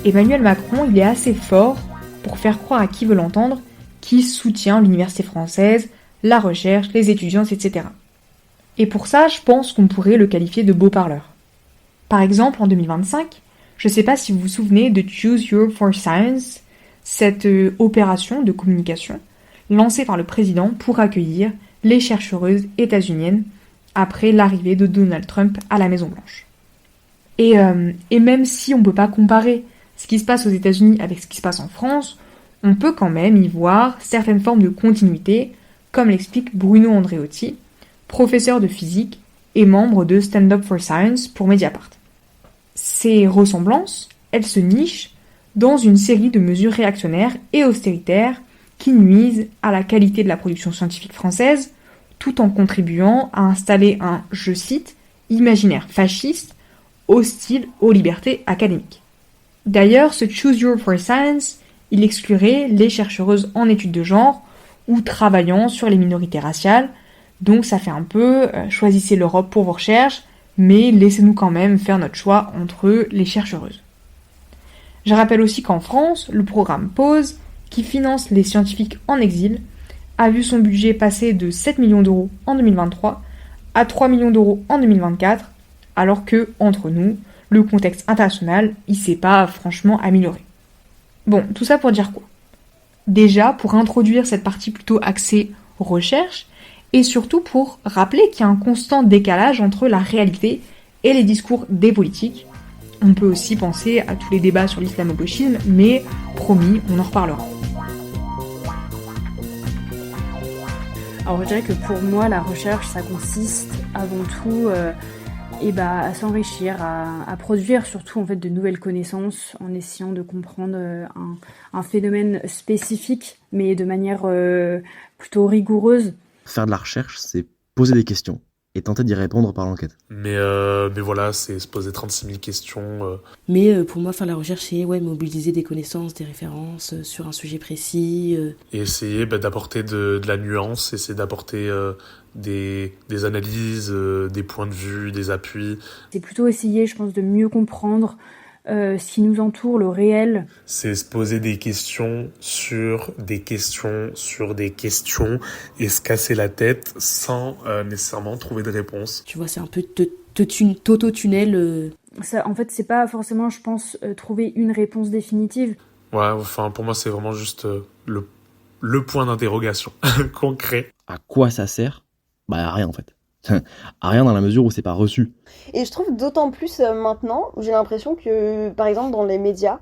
Emmanuel Macron, il est assez fort pour faire croire à qui veut l'entendre qu'il soutient l'université française, la recherche, les étudiants, etc. Et pour ça, je pense qu'on pourrait le qualifier de beau parleur. Par exemple, en 2025, je ne sais pas si vous vous souvenez de Choose Europe for Science, cette opération de communication lancée par le président pour accueillir les chercheuses états-uniennes après l'arrivée de Donald Trump à la Maison-Blanche. Et même si on ne peut pas comparer ce qui se passe aux États-Unis avec ce qui se passe en France, on peut quand même y voir certaines formes de continuité, comme l'explique Bruno Andreotti, professeur de physique et membre de Stand Up for Science pour Mediapart. Ces ressemblances, elles se nichent dans une série de mesures réactionnaires et austéritaires qui nuisent à la qualité de la production scientifique française, tout en contribuant à installer un, je cite, imaginaire fasciste, hostile aux libertés académiques. D'ailleurs, ce Choose Europe for Science, il exclurait les chercheuses en études de genre ou travaillant sur les minorités raciales, donc ça fait un peu choisissez l'Europe pour vos recherches, mais laissez-nous quand même faire notre choix entre les chercheuses. Je rappelle aussi qu'en France, le programme PAUSE, qui finance les scientifiques en exil, a vu son budget passer de 7 millions d'euros en 2023 à 3 millions d'euros en 2024, alors que, entre nous, le contexte international, il s'est pas franchement amélioré. Bon, tout ça pour dire quoi ? Déjà, pour introduire cette partie plutôt axée recherche, et surtout pour rappeler qu'il y a un constant décalage entre la réalité et les discours des politiques. On peut aussi penser à tous les débats sur l'islamo-gauchisme, mais promis, on en reparlera. Alors je dirais que pour moi, la recherche, ça consiste avant tout à s'enrichir, à produire surtout en fait de nouvelles connaissances en essayant de comprendre un phénomène spécifique, mais de manière plutôt rigoureuse. Faire de la recherche, c'est poser des questions et tenter d'y répondre par l'enquête. Mais voilà, c'est se poser 36 000 questions. Mais pour moi, faire la recherche, c'est mobiliser des connaissances, des références sur un sujet précis. Et essayer d'apporter de la nuance, essayer d'apporter des analyses, des points de vue, des appuis. C'est plutôt essayer, je pense, de mieux comprendre ce qui nous entoure, le réel. C'est se poser des questions sur des questions sur des questions et se casser la tête sans nécessairement trouver de réponse. Tu vois, c'est un peu t'auto-tunnel. Ça, en fait, c'est pas forcément, je pense, trouver une réponse définitive. Ouais, enfin, pour moi, c'est vraiment juste le point d'interrogation concret. À quoi ça sert ? À rien en fait. À rien dans la mesure où c'est pas reçu. Et je trouve d'autant plus maintenant où j'ai l'impression que, par exemple, dans les médias,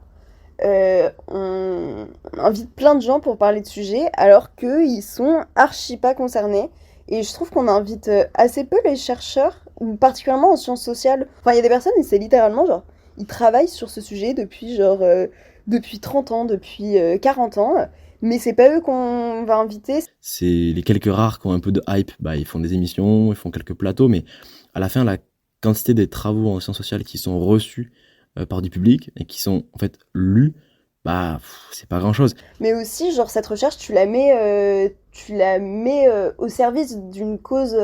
on invite plein de gens pour parler de sujets alors qu'ils sont archi pas concernés. Et je trouve qu'on invite assez peu les chercheurs, particulièrement en sciences sociales. Enfin, il y a des personnes, et c'est littéralement genre, ils travaillent sur ce sujet depuis 30 ans, depuis 40 ans. Mais c'est pas eux qu'on va inviter. C'est les quelques rares qui ont un peu de hype. Ils font des émissions, ils font quelques plateaux, mais à la fin, la quantité des travaux en sciences sociales qui sont reçus par du public et qui sont en fait lus, c'est pas grand-chose. Mais aussi, genre, cette recherche, tu la mets au service d'une cause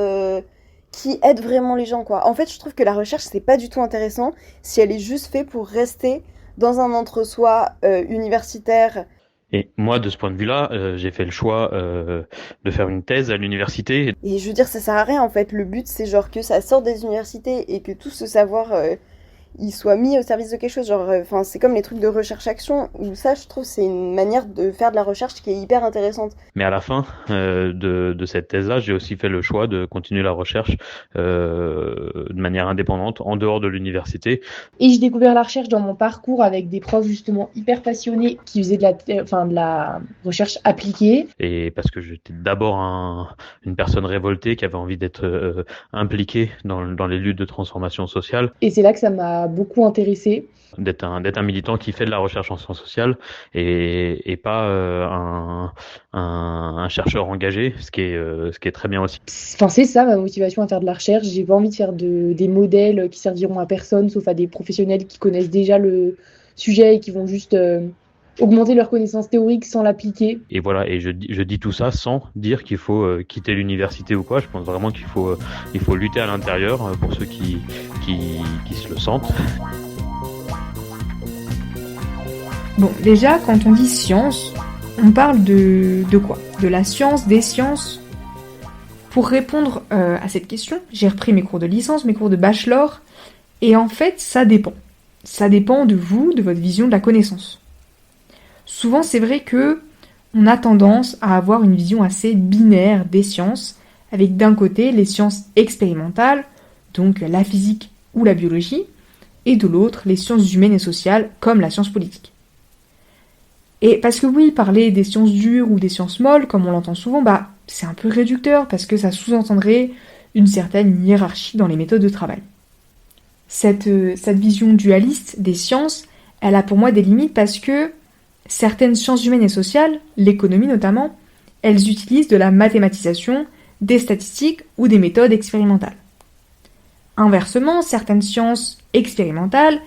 qui aide vraiment les gens, quoi. En fait, je trouve que la recherche, c'est pas du tout intéressant si elle est juste faite pour rester dans un entre-soi universitaire. Et moi, de ce point de vue-là, j'ai fait le choix de faire une thèse à l'université. Et je veux dire, ça sert à rien, en fait. Le but, c'est genre que ça sorte des universités et que tout ce savoir il soit mis au service de quelque chose. Genre, enfin, c'est comme les trucs de recherche-action, où ça, je trouve, c'est une manière de faire de la recherche qui est hyper intéressante. Mais à la fin de cette thèse-là, j'ai aussi fait le choix de continuer la recherche de manière indépendante, en dehors de l'université. Et j'ai découvert la recherche dans mon parcours avec des profs justement hyper passionnés qui faisaient de la recherche appliquée. Et parce que j'étais d'abord une personne révoltée qui avait envie d'être impliquée dans les luttes de transformation sociale. Et c'est là que ça m'a beaucoup intéressée. D'être un militant qui fait de la recherche en sciences sociales et pas un chercheur engagé, ce qui est très bien aussi. Enfin, c'est ça ma motivation à faire de la recherche. J'ai pas envie de faire des modèles qui serviront à personne, sauf à des professionnels qui connaissent déjà le sujet et qui vont juste augmenter leurs connaissances théoriques sans l'appliquer. Et voilà, et je dis tout ça sans dire qu'il faut quitter l'université ou quoi. Je pense vraiment qu'il faut lutter à l'intérieur pour ceux qui se le sentent. Bon, déjà, quand on dit science, on parle de quoi? De la science, des sciences? Pour répondre à cette question, j'ai repris mes cours de licence, mes cours de bachelor, et en fait, ça dépend. Ça dépend de vous, de votre vision de la connaissance. Souvent, c'est vrai que on a tendance à avoir une vision assez binaire des sciences, avec d'un côté les sciences expérimentales, donc la physique ou la biologie, et de l'autre les sciences humaines et sociales, comme la science politique. Et parce que oui, parler des sciences dures ou des sciences molles, comme on l'entend souvent, c'est un peu réducteur, parce que ça sous-entendrait une certaine hiérarchie dans les méthodes de travail. Cette vision dualiste des sciences, elle a pour moi des limites parce que certaines sciences humaines et sociales, l'économie notamment, elles utilisent de la mathématisation, des statistiques ou des méthodes expérimentales. Inversement, certaines sciences expérimentales,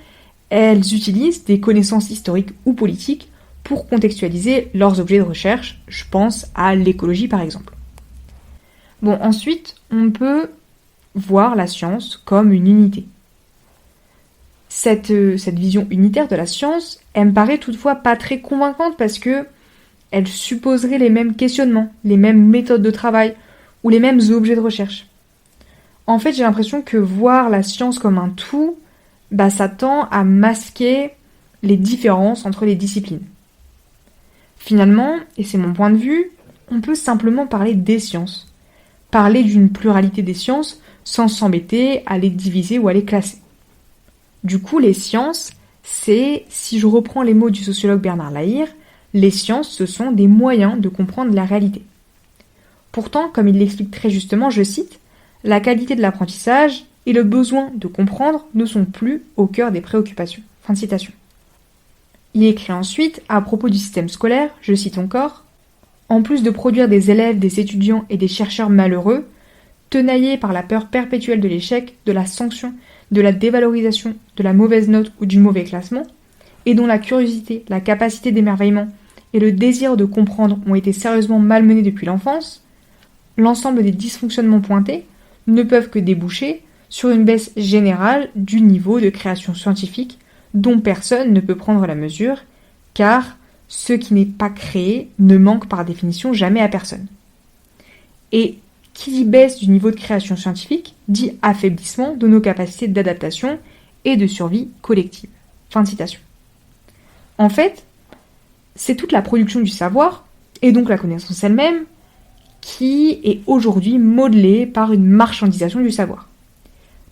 elles utilisent des connaissances historiques ou politiques pour contextualiser leurs objets de recherche, je pense à l'écologie par exemple. Bon, ensuite, on peut voir la science comme une unité. Cette vision unitaire de la science, elle me paraît toutefois pas très convaincante parce que elle supposerait les mêmes questionnements, les mêmes méthodes de travail ou les mêmes objets de recherche. En fait, j'ai l'impression que voir la science comme un tout, ça tend à masquer les différences entre les disciplines. Finalement, et c'est mon point de vue, on peut simplement parler des sciences. Parler d'une pluralité des sciences sans s'embêter à les diviser ou à les classer. Du coup, les sciences, c'est, si je reprends les mots du sociologue Bernard Lahire, les sciences, ce sont des moyens de comprendre la réalité. Pourtant, comme il l'explique très justement, je cite, « La qualité de l'apprentissage et le besoin de comprendre ne sont plus au cœur des préoccupations. » Fin de citation. Il écrit ensuite, à propos du système scolaire, je cite encore, « En plus de produire des élèves, des étudiants et des chercheurs malheureux, tenaillés par la peur perpétuelle de l'échec, de la sanction, de la dévalorisation, de la mauvaise note ou du mauvais classement, et dont la curiosité, la capacité d'émerveillement et le désir de comprendre ont été sérieusement malmenés depuis l'enfance, l'ensemble des dysfonctionnements pointés ne peuvent que déboucher sur une baisse générale du niveau de création scientifique dont personne ne peut prendre la mesure, car ce qui n'est pas créé ne manque par définition jamais à personne. Et qui dit baisse du niveau de création scientifique dit affaiblissement de nos capacités d'adaptation et de survie collective. » Fin de citation. En fait, c'est toute la production du savoir, et donc la connaissance elle-même, qui est aujourd'hui modelée par une marchandisation du savoir,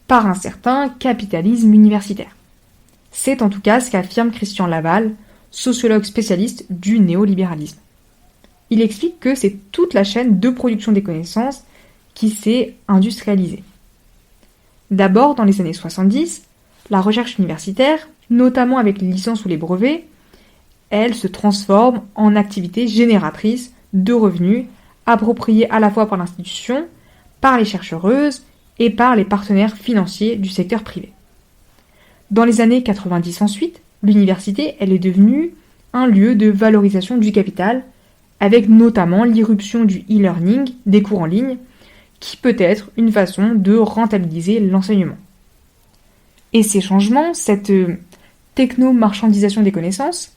par un certain capitalisme universitaire. C'est en tout cas ce qu'affirme Christian Laval, sociologue spécialiste du néolibéralisme. Il explique que c'est toute la chaîne de production des connaissances qui s'est industrialisée. D'abord, dans les années 70, la recherche universitaire, notamment avec les licences ou les brevets, elle se transforme en activité génératrice de revenus appropriés à la fois par l'institution, par les chercheuses et par les partenaires financiers du secteur privé. Dans les années 90 ensuite, l'université elle est devenue un lieu de valorisation du capital, avec notamment l'irruption du e-learning, des cours en ligne, qui peut être une façon de rentabiliser l'enseignement. Et ces changements, cette techno-marchandisation des connaissances,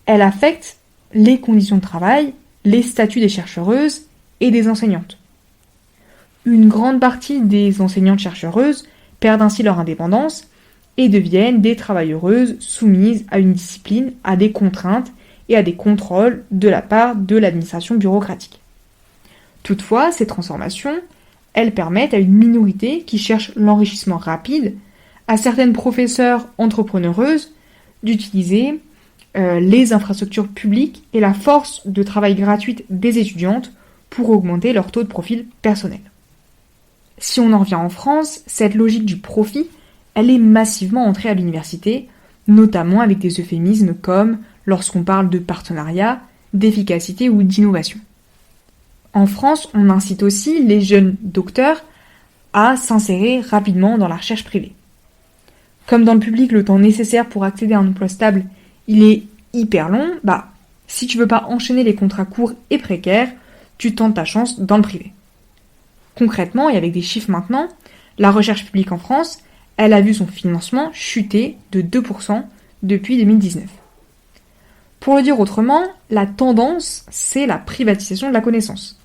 elle affecte les conditions de travail, les statuts des chercheuses et des enseignantes. Une grande partie des enseignantes chercheuses perdent ainsi leur indépendance et deviennent des travailleuses soumises à une discipline, à des contraintes et à des contrôles de la part de l'administration bureaucratique. Toutefois, ces transformations, elles permettent à une minorité qui cherche l'enrichissement rapide, à certaines professeurs entrepreneureuses, d'utiliser les infrastructures publiques et la force de travail gratuite des étudiantes pour augmenter leur taux de profil personnel. Si on en revient en France, cette logique du profit, elle est massivement entrée à l'université, notamment avec des euphémismes comme lorsqu'on parle de partenariat, d'efficacité ou d'innovation. En France, on incite aussi les jeunes docteurs à s'insérer rapidement dans la recherche privée. Comme dans le public, le temps nécessaire pour accéder à un emploi stable, il est hyper long, si tu veux pas enchaîner les contrats courts et précaires, tu tentes ta chance dans le privé. Concrètement, et avec des chiffres maintenant, la recherche publique en France, elle a vu son financement chuter de 2% depuis 2019. Pour le dire autrement, la tendance, c'est la privatisation de la connaissance.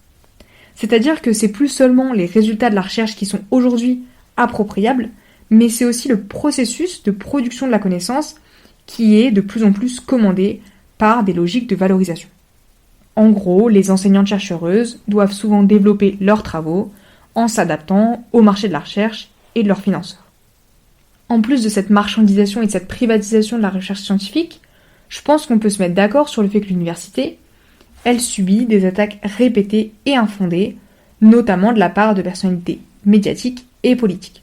C'est-à-dire que c'est plus seulement les résultats de la recherche qui sont aujourd'hui appropriables, mais c'est aussi le processus de production de la connaissance qui est de plus en plus commandé par des logiques de valorisation. En gros, les enseignantes-chercheuses doivent souvent développer leurs travaux en s'adaptant au marché de la recherche et de leurs financeurs. En plus de cette marchandisation et de cette privatisation de la recherche scientifique, je pense qu'on peut se mettre d'accord sur le fait que l'université, elle subit des attaques répétées et infondées, notamment de la part de personnalités médiatiques et politiques.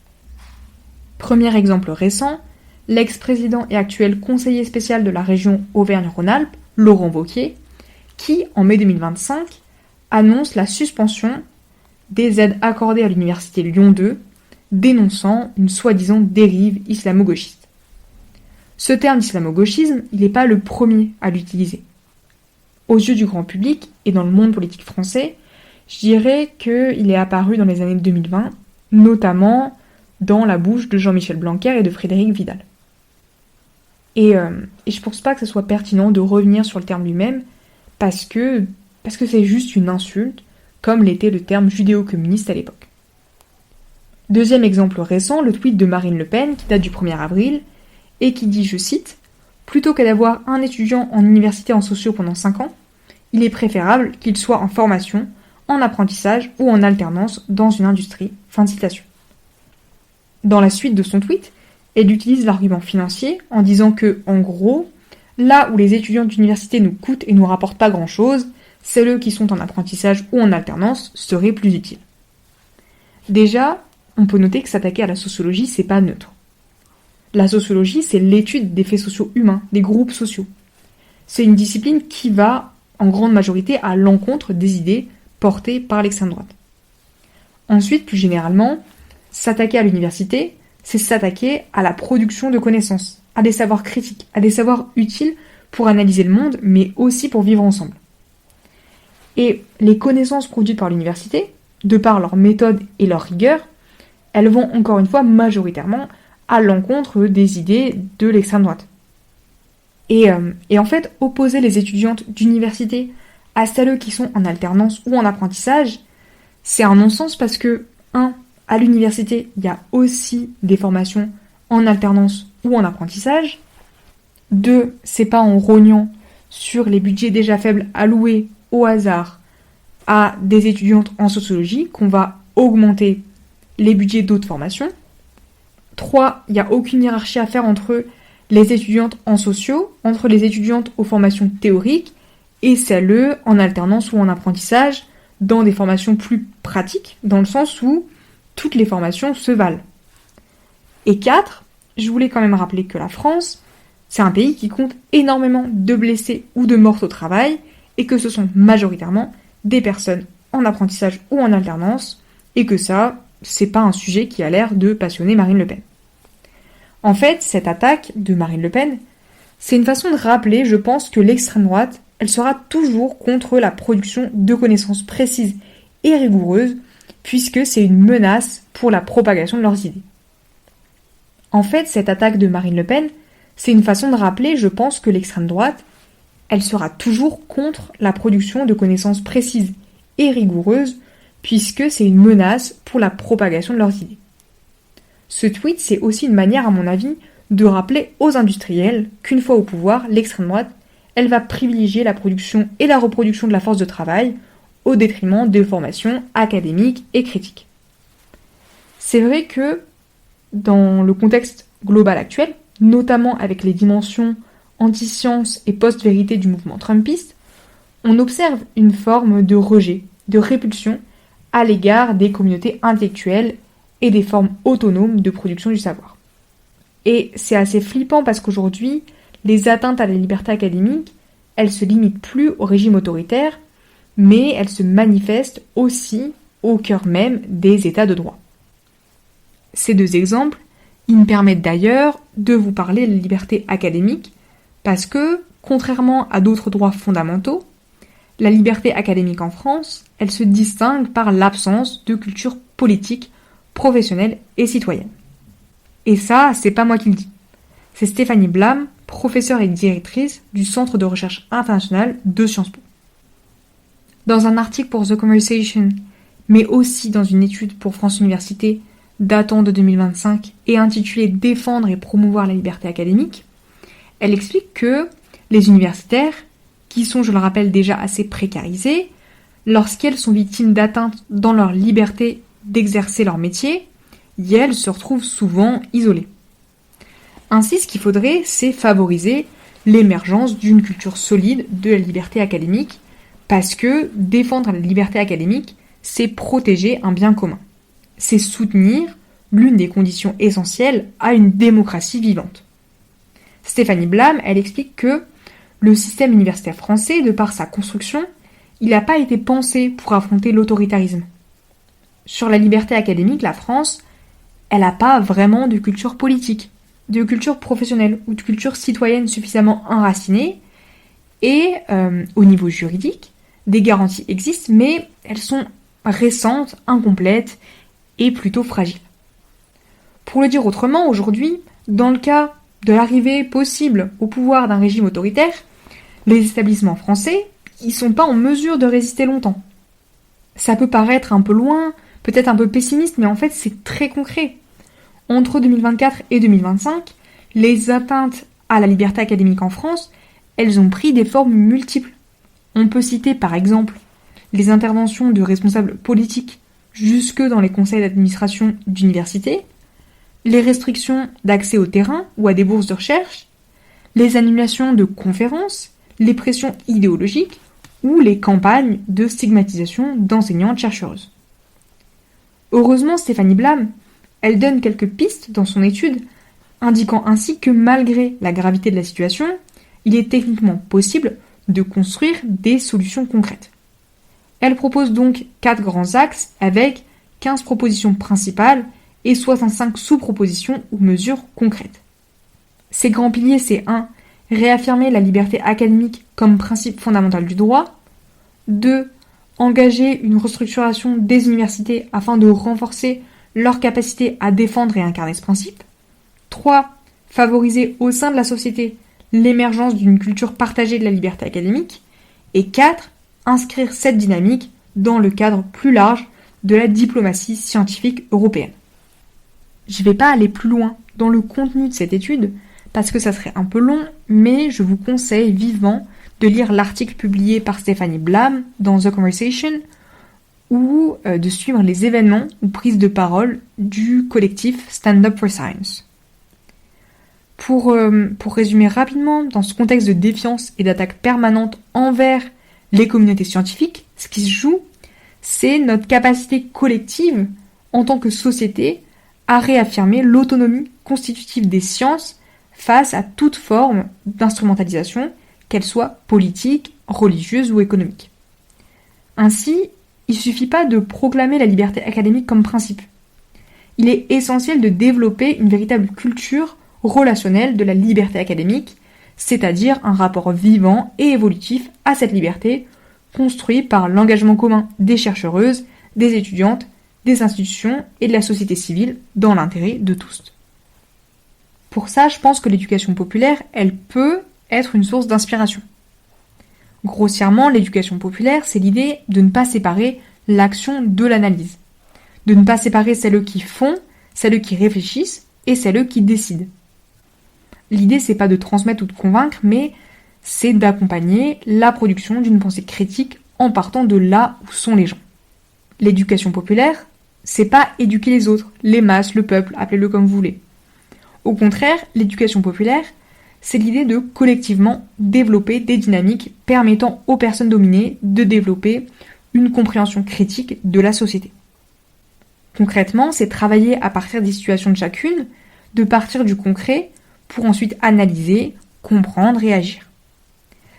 Premier exemple récent, l'ex-président et actuel conseiller spécial de la région Auvergne-Rhône-Alpes, Laurent Wauquiez, qui, en mai 2025, annonce la suspension des aides accordées à l'université Lyon 2, dénonçant une soi-disant dérive islamo-gauchiste. Ce terme d'islamo-gauchisme, il n'est pas le premier à l'utiliser. Aux yeux du grand public et dans le monde politique français, je dirais qu'il est apparu dans les années 2020, notamment dans la bouche de Jean-Michel Blanquer et de Frédérique Vidal. Et je pense pas que ce soit pertinent de revenir sur le terme lui-même, parce que c'est juste une insulte, comme l'était le terme judéo-communiste à l'époque. Deuxième exemple récent, le tweet de Marine Le Pen, qui date du 1er avril, et qui dit, je cite, « Plutôt qu'à d'avoir un étudiant en université en sociaux pendant 5 ans, il est préférable qu'il soit en formation, en apprentissage ou en alternance dans une industrie. » Fin de citation. Dans la suite de son tweet, elle utilise l'argument financier en disant que, en gros, là où les étudiants d'université nous coûtent et nous rapportent pas grand-chose, celles qui sont en apprentissage ou en alternance seraient plus utiles. Déjà, on peut noter que s'attaquer à la sociologie, c'est pas neutre. La sociologie, c'est l'étude des faits sociaux humains, des groupes sociaux. C'est une discipline qui va, en grande majorité, à l'encontre des idées portées par l'extrême droite. Ensuite, plus généralement, s'attaquer à l'université, c'est s'attaquer à la production de connaissances, à des savoirs critiques, à des savoirs utiles pour analyser le monde, mais aussi pour vivre ensemble. Et les connaissances produites par l'université, de par leur méthode et leur rigueur, elles vont encore une fois majoritairement à l'encontre des idées de l'extrême droite. Et en fait, opposer les étudiantes d'université à celles qui sont en alternance ou en apprentissage, c'est un non-sens parce que, à l'université, il y a aussi des formations en alternance ou en apprentissage. 2, c'est pas en rognant sur les budgets déjà faibles alloués au hasard à des étudiantes en sociologie qu'on va augmenter les budgets d'autres formations. 3, il n'y a aucune hiérarchie à faire entre les étudiantes en sociaux, entre les étudiantes aux formations théoriques et celles en alternance ou en apprentissage dans des formations plus pratiques, dans le sens où toutes les formations se valent. Et 4, je voulais quand même rappeler que la France, c'est un pays qui compte énormément de blessés ou de morts au travail, et que ce sont majoritairement des personnes en apprentissage ou en alternance, et que ça, c'est pas un sujet qui a l'air de passionner Marine Le Pen. En fait, cette attaque de Marine Le Pen, c'est une façon de rappeler, je pense, que l'extrême droite, elle sera toujours contre la production de connaissances précises et rigoureuses, puisque c'est une menace pour la propagation de leurs idées. En fait, cette attaque de Marine Le Pen, c'est une façon de rappeler, je pense, que l'extrême droite, elle sera toujours contre la production de connaissances précises et rigoureuses, puisque c'est une menace pour la propagation de leurs idées. Ce tweet, c'est aussi une manière, à mon avis, de rappeler aux industriels qu'une fois au pouvoir, l'extrême droite, elle va privilégier la production et la reproduction de la force de travail au détriment des formations académiques et critiques. C'est vrai que dans le contexte global actuel, notamment avec les dimensions anti-science et post-vérité du mouvement trumpiste, on observe une forme de rejet, de répulsion à l'égard des communautés intellectuelles et des formes autonomes de production du savoir. Et c'est assez flippant parce qu'aujourd'hui, les atteintes à la liberté académique, elles se limitent plus au régime autoritaire, mais elles se manifestent aussi au cœur même des États de droit. Ces deux exemples, ils me permettent d'ailleurs de vous parler de la liberté académique, parce que, contrairement à d'autres droits fondamentaux, la liberté académique en France, elle se distingue par l'absence de culture politique, professionnelle et citoyenne. Et ça, c'est pas moi qui le dis. C'est Stéphanie Blum, professeure et directrice du Centre de recherche international de Sciences Po. Dans un article pour The Conversation, mais aussi dans une étude pour France Université datant de 2025 et intitulée « Défendre et promouvoir la liberté académique », elle explique que les universitaires, qui sont, je le rappelle, déjà assez précarisés, lorsqu'elles sont victimes d'atteintes dans leur liberté d'exercer leur métier, elles se retrouvent souvent isolées. Ainsi, ce qu'il faudrait, c'est favoriser l'émergence d'une culture solide de la liberté académique, parce que défendre la liberté académique, c'est protéger un bien commun. C'est soutenir l'une des conditions essentielles à une démocratie vivante. Stéphanie Blum, elle explique que le système universitaire français, de par sa construction, il n'a pas été pensé pour affronter l'autoritarisme. Sur la liberté académique, la France, elle n'a pas vraiment de culture politique, de culture professionnelle ou de culture citoyenne suffisamment enracinée. Et au niveau juridique, des garanties existent, mais elles sont récentes, incomplètes et plutôt fragiles. Pour le dire autrement, aujourd'hui, dans le cas de l'arrivée possible au pouvoir d'un régime autoritaire, les établissements français, ils sont pas en mesure de résister longtemps. Ça peut paraître un peu loin, peut-être un peu pessimiste, mais en fait c'est très concret. Entre 2024 et 2025, les atteintes à la liberté académique en France, elles ont pris des formes multiples. On peut citer par exemple les interventions de responsables politiques jusque dans les conseils d'administration d'universités, les restrictions d'accès au terrain ou à des bourses de recherche, les annulations de conférences, les pressions idéologiques ou les campagnes de stigmatisation d'enseignantes-chercheuses. Heureusement, Stéphanie Blum, elle donne quelques pistes dans son étude, indiquant ainsi que malgré la gravité de la situation, il est techniquement possible de construire des solutions concrètes. Elle propose donc 4 grands axes avec 15 propositions principales et 65 sous-propositions ou mesures concrètes. Ces grands piliers, c'est 1. Réaffirmer la liberté académique comme principe fondamental du droit. 2. Engager une restructuration des universités afin de renforcer leur capacité à défendre et incarner ce principe. 3. Favoriser au sein de la société l'émergence d'une culture partagée de la liberté académique. Et 4. Inscrire cette dynamique dans le cadre plus large de la diplomatie scientifique européenne. Je ne vais pas aller plus loin dans le contenu de cette étude, parce que ça serait un peu long, mais je vous conseille vivement de lire l'article publié par Stéphanie Blum dans The Conversation ou de suivre les événements ou prises de parole du collectif Stand Up for Science. Pour résumer rapidement, dans ce contexte de défiance et d'attaque permanente envers les communautés scientifiques, ce qui se joue, c'est notre capacité collective, en tant que société, à réaffirmer l'autonomie constitutive des sciences face à toute forme d'instrumentalisation, qu'elle soit politique, religieuse ou économique. Ainsi, il ne suffit pas de proclamer la liberté académique comme principe. Il est essentiel de développer une véritable culture relationnelle de la liberté académique, c'est-à-dire un rapport vivant et évolutif à cette liberté, construit par l'engagement commun des chercheuses, des étudiantes, des institutions et de la société civile dans l'intérêt de tous. Pour ça, je pense que l'éducation populaire, elle peut être une source d'inspiration. Grossièrement, l'éducation populaire, c'est l'idée de ne pas séparer l'action de l'analyse, de ne pas séparer celles qui font, celles qui réfléchissent et celles qui décident. L'idée, c'est pas de transmettre ou de convaincre, mais c'est d'accompagner la production d'une pensée critique en partant de là où sont les gens. L'éducation populaire, c'est pas éduquer les autres, les masses, le peuple, appelez-le comme vous voulez. Au contraire, l'éducation populaire, c'est l'idée de collectivement développer des dynamiques permettant aux personnes dominées de développer une compréhension critique de la société. Concrètement, c'est travailler à partir des situations de chacune, de partir du concret pour ensuite analyser, comprendre et agir.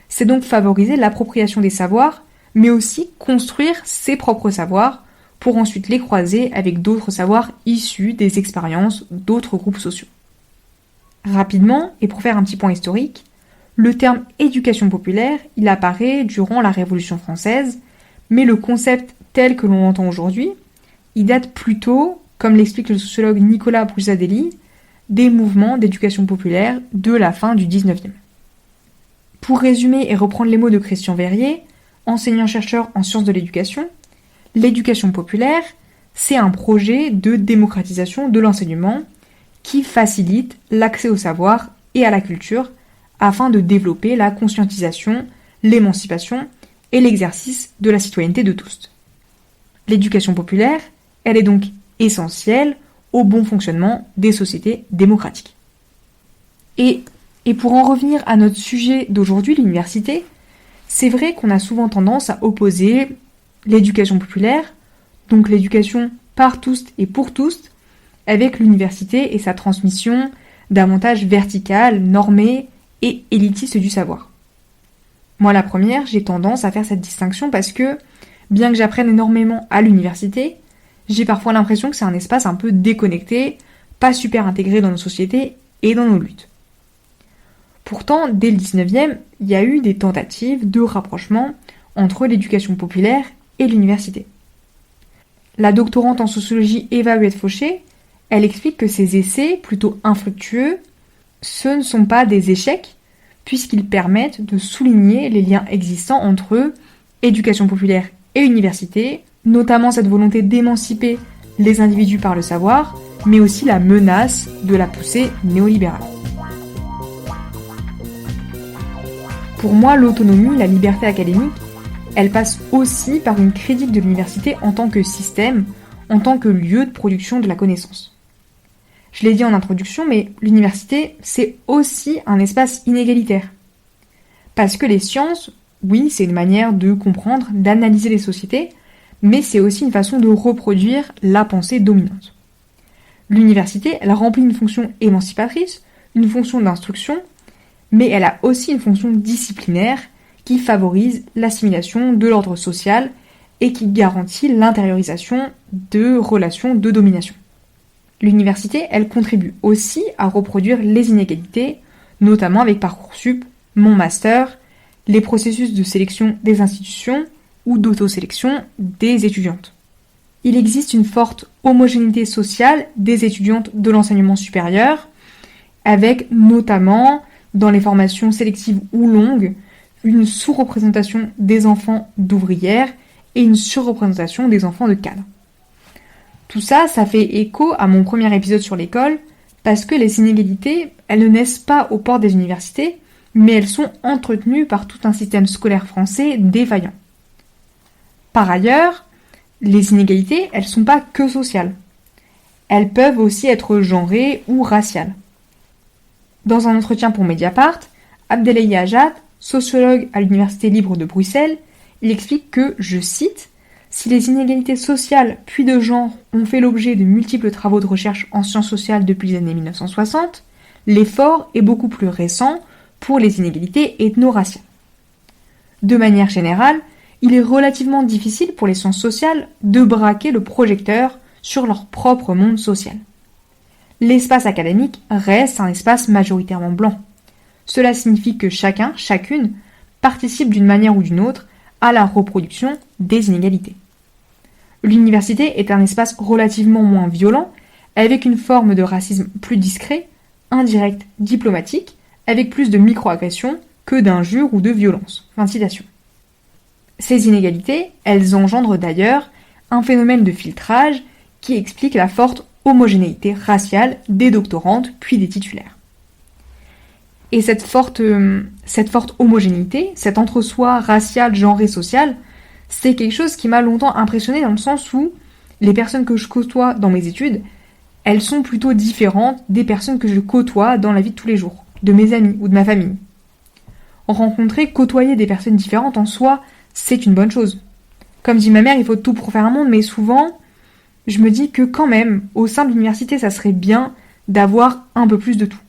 C'est donc favoriser l'appropriation des savoirs, mais aussi construire ses propres savoirs pour ensuite les croiser avec d'autres savoirs issus des expériences d'autres groupes sociaux. Rapidement, et pour faire un petit point historique, le terme éducation populaire, il apparaît durant la Révolution française, mais le concept tel que l'on l'entend aujourd'hui, il date plutôt, comme l'explique le sociologue Nicolas Brusadelli, des mouvements d'éducation populaire de la fin du XIXe. Pour résumer et reprendre les mots de Christian Verrier, enseignant-chercheur en sciences de l'éducation, l'éducation populaire, c'est un projet de démocratisation de l'enseignement qui facilite l'accès au savoir et à la culture afin de développer la conscientisation, l'émancipation et l'exercice de la citoyenneté de tous. L'éducation populaire, elle est donc essentielle au bon fonctionnement des sociétés démocratiques. Et pour en revenir à notre sujet d'aujourd'hui, l'université, c'est vrai qu'on a souvent tendance à opposer l'éducation populaire, donc l'éducation par tous et pour tous, avec l'université et sa transmission davantage verticale, normée et élitiste du savoir. Moi, la première, j'ai tendance à faire cette distinction parce que, bien que j'apprenne énormément à l'université, j'ai parfois l'impression que c'est un espace un peu déconnecté, pas super intégré dans nos sociétés et dans nos luttes. Pourtant, dès le 19e, il y a eu des tentatives de rapprochement entre l'éducation populaire et l'université. La doctorante en sociologie Eva Huet-Fauché, elle explique que ces essais, plutôt infructueux, ce ne sont pas des échecs, puisqu'ils permettent de souligner les liens existants entre éducation populaire et université, notamment cette volonté d'émanciper les individus par le savoir, mais aussi la menace de la poussée néolibérale. Pour moi, l'autonomie, la liberté académique, elle passe aussi par une critique de l'université en tant que système, en tant que lieu de production de la connaissance. Je l'ai dit en introduction, mais l'université, c'est aussi un espace inégalitaire. Parce que les sciences, oui, c'est une manière de comprendre, d'analyser les sociétés, mais c'est aussi une façon de reproduire la pensée dominante. L'université, elle remplit une fonction émancipatrice, une fonction d'instruction, mais elle a aussi une fonction disciplinaire qui favorise l'assimilation de l'ordre social et qui garantit l'intériorisation de relations de domination. L'université, elle contribue aussi à reproduire les inégalités, notamment avec Parcoursup, Mon Master, les processus de sélection des institutions ou d'autosélection des étudiantes. Il existe une forte homogénéité sociale des étudiantes de l'enseignement supérieur, avec notamment, dans les formations sélectives ou longues, une sous-représentation des enfants d'ouvrières et une surreprésentation des enfants de cadres. Tout ça, ça fait écho à mon premier épisode sur l'école, parce que les inégalités, elles ne naissent pas aux portes des universités, mais elles sont entretenues par tout un système scolaire français défaillant. Par ailleurs, les inégalités, elles ne sont pas que sociales. Elles peuvent aussi être genrées ou raciales. Dans un entretien pour Mediapart, Abdelhaye Ajat, sociologue à l'Université libre de Bruxelles, il explique que, je cite, « Si les inégalités sociales puis de genre ont fait l'objet de multiples travaux de recherche en sciences sociales depuis les années 1960, l'effort est beaucoup plus récent pour les inégalités ethno-raciales. De manière générale, il est relativement difficile pour les sciences sociales de braquer le projecteur sur leur propre monde social. L'espace académique reste un espace majoritairement blanc. Cela signifie que chacun, chacune, participe d'une manière ou d'une autre à la reproduction des inégalités. L'université est un espace relativement moins violent, avec une forme de racisme plus discret, indirect, diplomatique, avec plus de microagressions que d'injures ou de violences. Fin de citation. Ces inégalités, elles engendrent d'ailleurs un phénomène de filtrage qui explique la forte homogénéité raciale des doctorantes puis des titulaires. Et cette forte homogénéité, cet entre-soi racial, genré, social, c'est quelque chose qui m'a longtemps impressionné dans le sens où les personnes que je côtoie dans mes études, elles sont plutôt différentes des personnes que je côtoie dans la vie de tous les jours, de mes amis ou de ma famille. Rencontrer, côtoyer des personnes différentes en soi, c'est une bonne chose. Comme dit ma mère, il faut tout pour faire un monde, mais souvent, je me dis que quand même, au sein de l'université, ça serait bien d'avoir un peu plus de tout.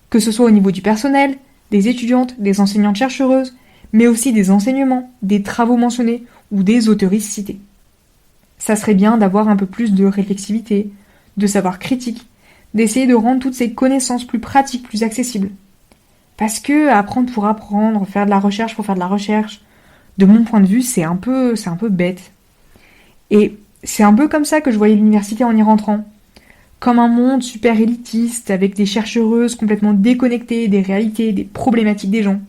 Que ce soit au niveau du personnel, des étudiantes, des enseignantes chercheuses, mais aussi des enseignements, des travaux mentionnés ou des autoristes cités. Ça serait bien d'avoir un peu plus de réflexivité, de savoir critique, d'essayer de rendre toutes ces connaissances plus pratiques, plus accessibles. Parce que apprendre pour apprendre, faire de la recherche pour faire de la recherche, de mon point de vue, c'est un peu bête. Et c'est un peu comme ça que je voyais l'université en y rentrant. Comme un monde super élitiste, avec des chercheuses complètement déconnectées des réalités, des problématiques des gens.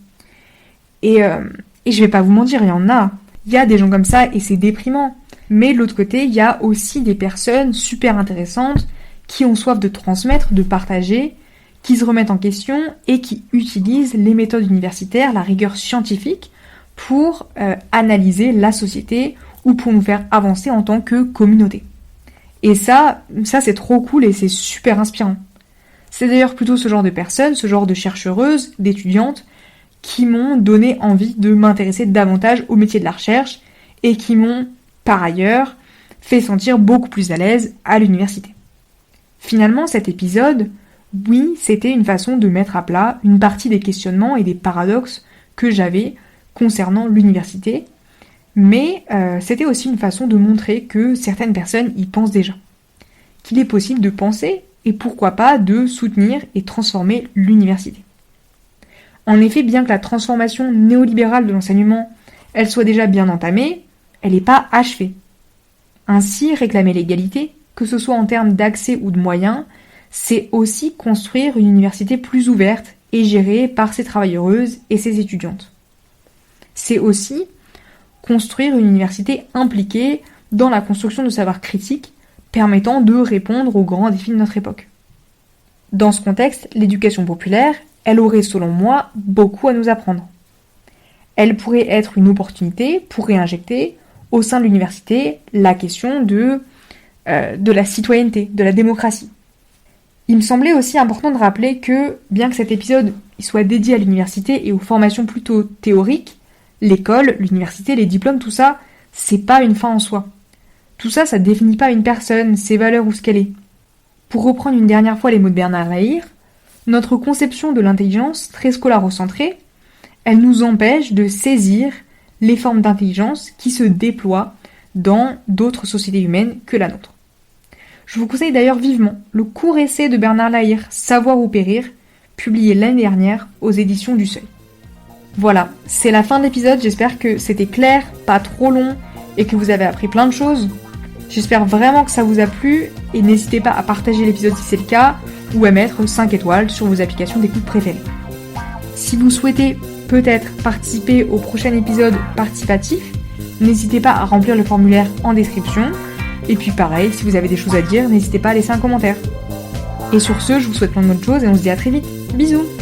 Et je vais pas vous mentir, il y en a. Il y a des gens comme ça et c'est déprimant. Mais de l'autre côté, il y a aussi des personnes super intéressantes qui ont soif de transmettre, de partager, qui se remettent en question et qui utilisent les méthodes universitaires, la rigueur scientifique, pour analyser la société ou pour nous faire avancer en tant que communauté. Et ça c'est trop cool et c'est super inspirant. C'est d'ailleurs plutôt ce genre de personnes, ce genre de chercheuses, d'étudiantes, qui m'ont donné envie de m'intéresser davantage au métier de la recherche et qui m'ont, par ailleurs, fait sentir beaucoup plus à l'aise à l'université. Finalement, cet épisode, oui, c'était une façon de mettre à plat une partie des questionnements et des paradoxes que j'avais concernant l'université, mais c'était aussi une façon de montrer que certaines personnes y pensent déjà. Qu'il est possible de penser, et pourquoi pas de soutenir et transformer l'université. En effet, bien que la transformation néolibérale de l'enseignement, elle soit déjà bien entamée, elle n'est pas achevée. Ainsi, réclamer l'égalité, que ce soit en termes d'accès ou de moyens, c'est aussi construire une université plus ouverte et gérée par ses travailleuses et ses étudiantes. C'est aussi construire une université impliquée dans la construction de savoirs critiques permettant de répondre aux grands défis de notre époque. Dans ce contexte, l'éducation populaire, elle aurait selon moi beaucoup à nous apprendre. Elle pourrait être une opportunité pour réinjecter au sein de l'université la question de la citoyenneté, de la démocratie. Il me semblait aussi important de rappeler que, bien que cet épisode soit dédié à l'université et aux formations plutôt théoriques, l'école, l'université, les diplômes, tout ça, c'est pas une fin en soi. Tout ça, ça définit pas une personne, ses valeurs ou ce qu'elle est. Pour reprendre une dernière fois les mots de Bernard Lahire, notre conception de l'intelligence, très scolarocentrée, elle nous empêche de saisir les formes d'intelligence qui se déploient dans d'autres sociétés humaines que la nôtre. Je vous conseille d'ailleurs vivement le court essai de Bernard Lahire, Savoir ou périr, publié l'année dernière aux éditions du Seuil. Voilà, c'est la fin de l'épisode, j'espère que c'était clair, pas trop long, et que vous avez appris plein de choses. J'espère vraiment que ça vous a plu, et n'hésitez pas à partager l'épisode si c'est le cas, ou à mettre 5 étoiles sur vos applications d'écoute préférées. Si vous souhaitez peut-être participer au prochain épisode participatif, n'hésitez pas à remplir le formulaire en description, et puis pareil, si vous avez des choses à dire, n'hésitez pas à laisser un commentaire. Et sur ce, je vous souhaite plein de bonnes choses, et on se dit à très vite. Bisous!